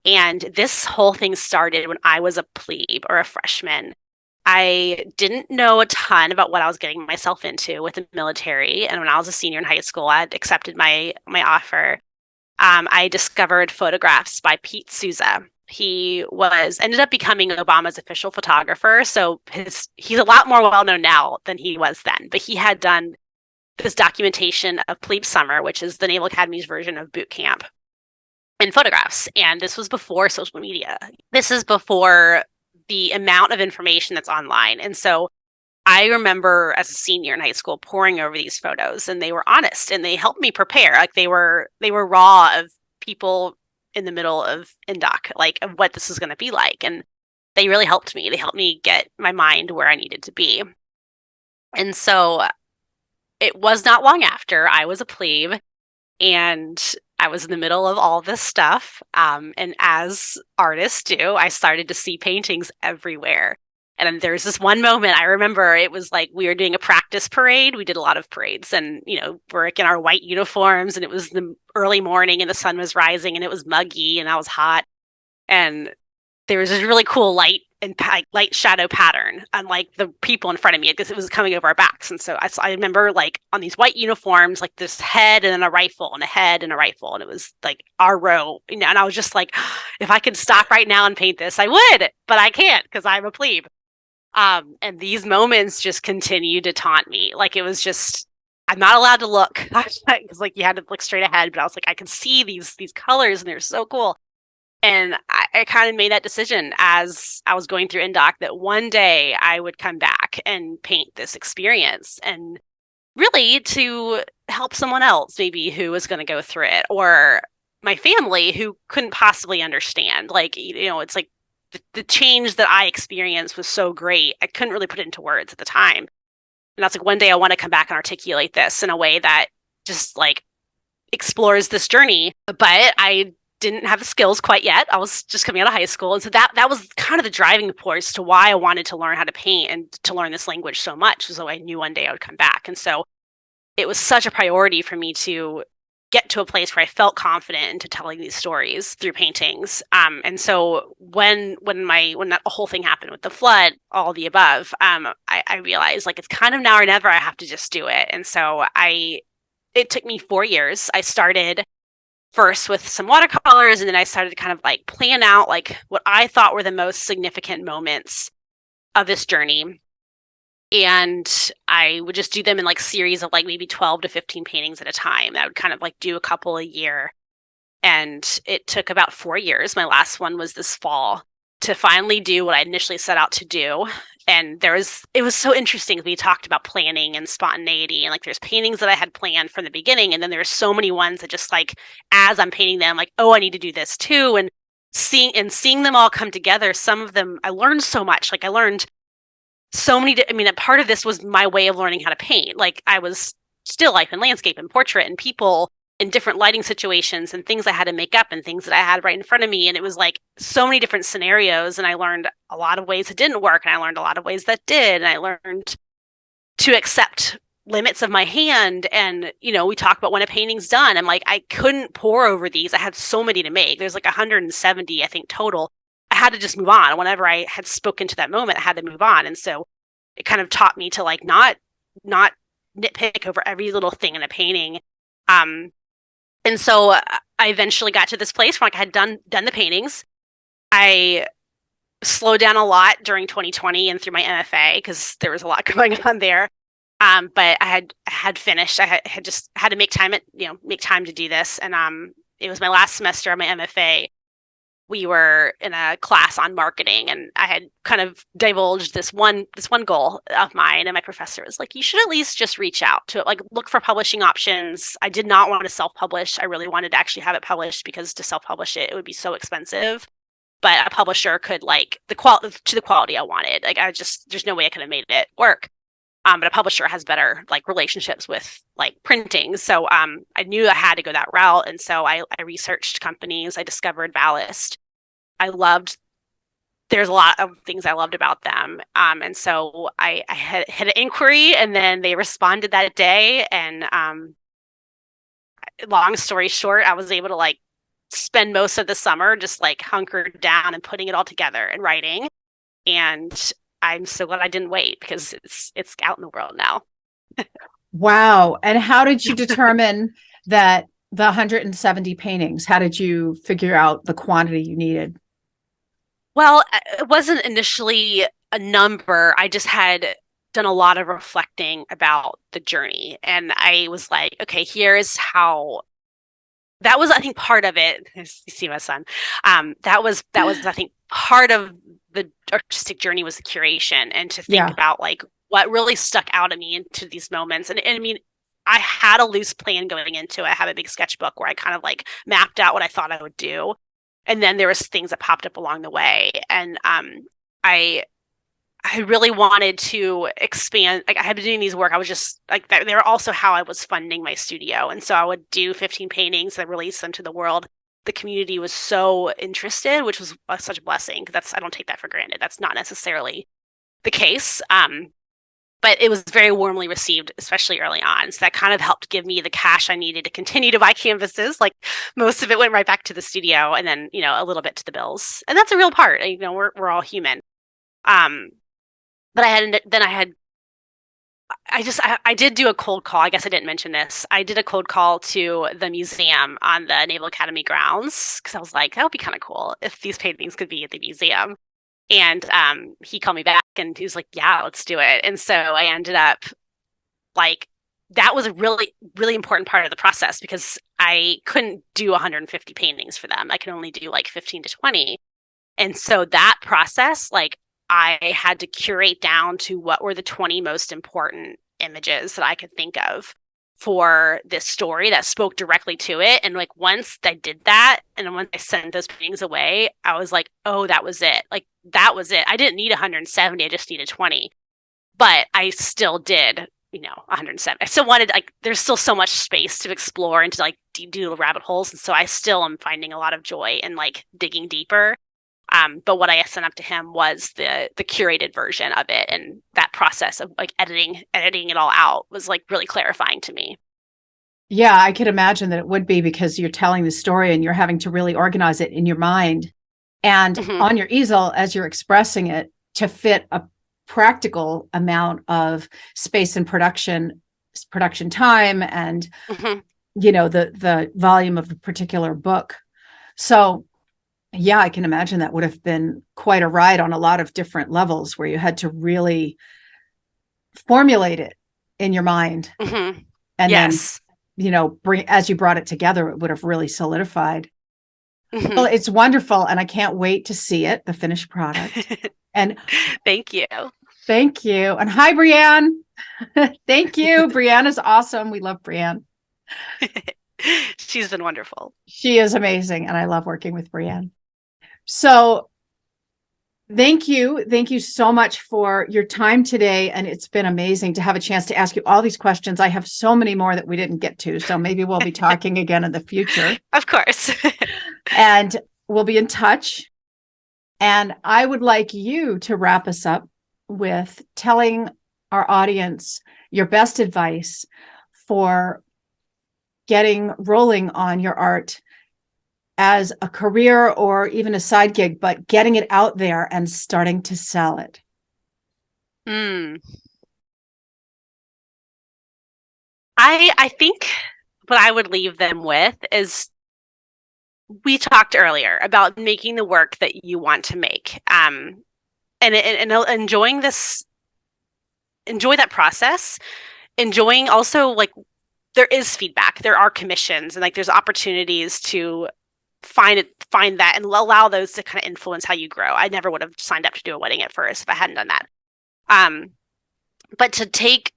And this whole thing started when I was a plebe or a freshman. I didn't know a ton about what I was getting myself into with the military. And when I was a senior in high school, I had accepted my offer. I discovered photographs by Pete Souza. He ended up becoming Obama's official photographer. So he's a lot more well known now than he was then. But he had done this documentation of Plebe Summer, which is the Naval Academy's version of boot camp, in photographs. And this was before social media. This is before the amount of information that's online. And so I remember as a senior in high school poring over these photos, and they were honest and they helped me prepare. Like they were raw of people in the middle of Indoc, like of what this is going to be like. And they really helped me. They helped me get my mind where I needed to be. And so it was not long after I was a plebe and I was in the middle of all this stuff. And as artists do, I started to see paintings everywhere. And then there's this one moment I remember. It was like we were doing a practice parade. We did a lot of parades, and we're like in our white uniforms, and it was the early morning, and the sun was rising, and it was muggy, and I was hot, and there was this really cool light and light shadow pattern on like the people in front of me because it was coming over our backs. And so I remember like on these white uniforms, like this head and then a rifle and a head and a rifle, and it was like our row. And I was just like, if I could stop right now and paint this, I would, but I can't because I'm a plebe. And these moments just continued to taunt me. Like it was just, I'm not allowed to look because like you had to look straight ahead, but I was like, I can see these colors and they're so cool. And I kind of made that decision as I was going through Indoc that one day I would come back and paint this experience, and really to help someone else maybe who was going to go through it, or my family who couldn't possibly understand. Like, it's like the change that I experienced was so great. I couldn't really put it into words at the time. And that's like, one day I want to come back and articulate this in a way that just like explores this journey. But I didn't have the skills quite yet. I was just coming out of high school. And so that was kind of the driving force to why I wanted to learn how to paint and to learn this language so much. So I knew one day I would come back. And so it was such a priority for me to get to a place where I felt confident into telling these stories through paintings. And so when that whole thing happened with the flood, all the above, I realized like it's kind of now or never. I have to just do it. And so it took me 4 years. I started first with some watercolors, and then I started to kind of like plan out like what I thought were the most significant moments of this journey. And I would just do them in like series of like maybe 12 to 15 paintings at a time. I would kind of like do a couple a year. And it took about 4 years. My last one was this fall to finally do what I initially set out to do. And it was so interesting. We talked about planning and spontaneity, and like there's paintings that I had planned from the beginning. And then there's so many ones that just like, as I'm painting them, like, oh, I need to do this too. And seeing them all come together, some of them, I learned so much. Like I learned so many, a part of this was my way of learning how to paint. Like I was still life and landscape and portrait and people in different lighting situations and things I had to make up and things that I had right in front of me. And it was like so many different scenarios. And I learned a lot of ways it didn't work. And I learned a lot of ways that did. And I learned to accept limits of my hand. And, we talk about when a painting's done. I'm like, I couldn't pour over these. I had so many to make. There's like 170, I think, total. I had to just move on. Whenever I had spoken to that moment, I had to move on. And so it kind of taught me to like not nitpick over every little thing in a painting. And so I eventually got to this place where like I had done the paintings. I slowed down a lot during 2020 and through my MFA because there was a lot going on there. But I had finished. I had just had to make time to do this. And it was my last semester of my MFA. We were in a class on marketing, and I had kind of divulged this one goal of mine. And my professor was like, you should at least just reach out to like look for publishing options. I did not want to self-publish. I really wanted to actually have it published because to self-publish it would be so expensive. But a publisher could like the quality I wanted. Like there's no way I could have made it work. But a publisher has better like relationships with like printing. So I knew I had to go that route. And so I researched companies. I discovered Ballast. There's a lot of things I loved about them. And so I had an inquiry, and then they responded that day. And long story short, I was able to like spend most of the summer just like hunkered down and putting it all together and writing. And I'm so glad I didn't wait because it's out in the world now. Wow. And how did you determine that the 170 paintings, how did you figure out the quantity you needed? Well, it wasn't initially a number. I just had done a lot of reflecting about the journey. And I was like, okay, here's how that was, I think, part of it. You see my son. That was, I think, part of the artistic journey was the curation and to think Yeah. about like what really stuck out at me into these moments. And I mean, I had a loose plan going into it. I have a big sketchbook where I kind of like mapped out what I thought I would do. And then there was things that popped up along the way. And I I really wanted to expand. Like I had been doing these work. I was just like that. They were also how I was funding my studio. And so I would do 15 paintings and release them to the world. The community was so interested, which was such a blessing. I don't take that for granted. That's not necessarily the case. But it was very warmly received, especially early on. So that kind of helped give me the cash I needed to continue to buy canvases. Like most of it went right back to the studio and then, a little bit to the bills. And that's a real part. We're all human. Um, but I did do a cold call. I guess I didn't mention this. I did a cold call to the museum on the Naval Academy grounds because I was like, that would be kind of cool if these paintings could be at the museum. And he called me back and he was like, yeah, let's do it. And so I ended up like, that was a really, really important part of the process because I couldn't do 150 paintings for them. I could only do like 15 to 20. And so that process, like, I had to curate down to what were the 20 most important images that I could think of for this story that spoke directly to it. And like once I did that, and once I sent those paintings away, I was like, oh, that was it. Like that was it. I didn't need 170. I just needed 20. But I still did, 170. I still wanted there's still so much space to explore and to like do little rabbit holes. And so I still am finding a lot of joy in like digging deeper. But what I sent up to him was the curated version of it, and that process of like editing it all out was like really clarifying to me. Yeah, I could imagine that it would be because you're telling the story and you're having to really organize it in your mind and Mm-hmm. on your easel as you're expressing it to fit a practical amount of space and production time and Mm-hmm. the volume of a particular book. So yeah, I can imagine that would have been quite a ride on a lot of different levels where you had to really formulate it in your mind. Mm-hmm. And then, Yes. as you brought it together, it would have really solidified. Well, Mm-hmm. it's wonderful. And I can't wait to see it, the finished product. And Thank you. thank you. And hi, Brianne. Thank you. Brianne is awesome. We love Brianne. She's been wonderful. She is amazing. And I love working with Brianne. So thank you. Thank you so much for your time today. And it's been amazing to have a chance to ask you all these questions. I have so many more that we didn't get to. So maybe we'll be talking again in the future. Of course. And we'll be in touch. And I would like you to wrap us up with telling our audience your best advice for getting rolling on your art as a career or even a side gig, but getting it out there and starting to sell it. Mm. I think what I would leave them with is we talked earlier about making the work that you want to make. And enjoying enjoy that process, enjoying also like there is feedback, there are commissions and like there's opportunities to find that and allow those to kind of influence how you grow. I never would have signed up to do a wedding at first if I hadn't done that. But to take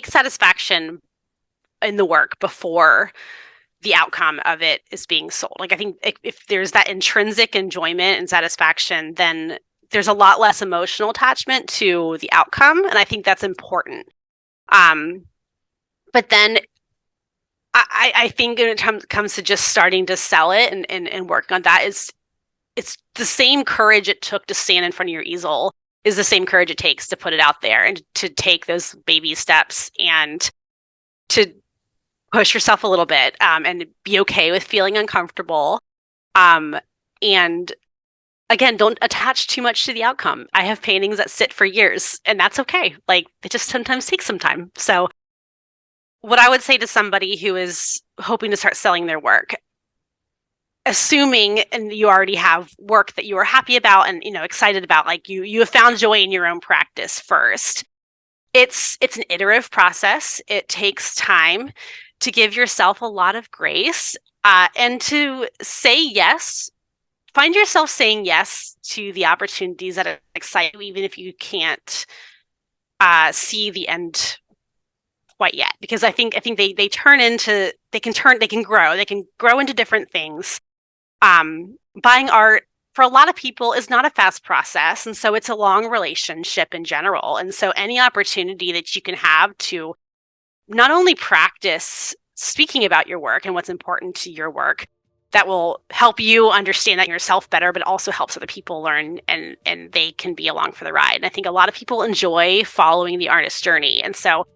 satisfaction in the work before the outcome of it is being sold. Like I think if there's that intrinsic enjoyment and satisfaction, then there's a lot less emotional attachment to the outcome. And I think that's important. But then I think when it comes to just starting to sell it and working on that it's the same courage it took to stand in front of your easel is the same courage it takes to put it out there and to take those baby steps and to push yourself a little bit, and be okay with feeling uncomfortable. And again, don't attach too much to the outcome. I have paintings that sit for years, and that's okay. Like, it just sometimes takes some time. So what I would say to somebody who is hoping to start selling their work, assuming and you already have work that you are happy about and excited about, like you have found joy in your own practice first. It's an iterative process. It takes time to give yourself a lot of grace, and to say yes. Find yourself saying yes to the opportunities that excite you, even if you can't see the end quite yet. Because I think they can grow into different things. Buying art for a lot of people is not a fast process, and so it's a long relationship in general. And so any opportunity that you can have to not only practice speaking about your work and what's important to your work, that will help you understand that yourself better, but also helps other people learn, and they can be along for the ride. And I think a lot of people enjoy following the artist's journey. And so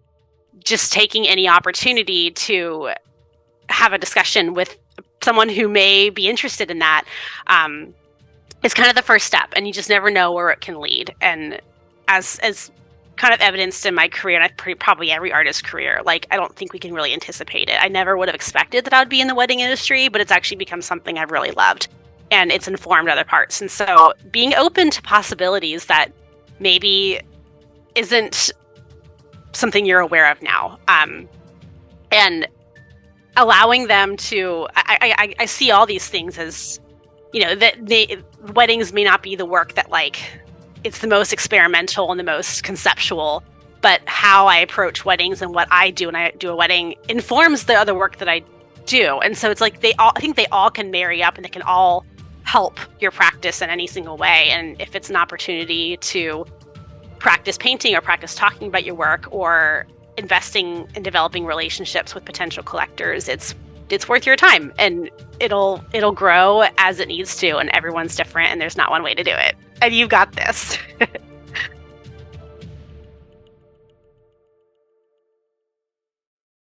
just taking any opportunity to have a discussion with someone who may be interested in that is kind of the first step. And you just never know where it can lead. And as kind of evidenced in my career, and probably every artist's career, like, I don't think we can really anticipate it. I never would have expected that I would be in the wedding industry, but it's actually become something I've really loved, and it's informed other parts. And so being open to possibilities that maybe isn't something you're aware of now, and allowing them to, I see all these things as, that weddings may not be the work that, like, it's the most experimental and the most conceptual, but how I approach weddings and what I do when I do a wedding informs the other work that I do. And so it's like I think they all can marry up, and they can all help your practice in any single way. And if it's an opportunity to practice painting or practice talking about your work or investing in developing relationships with potential collectors, it's worth your time, and it'll grow as it needs to, and everyone's different, and there's not one way to do it. And you've got this.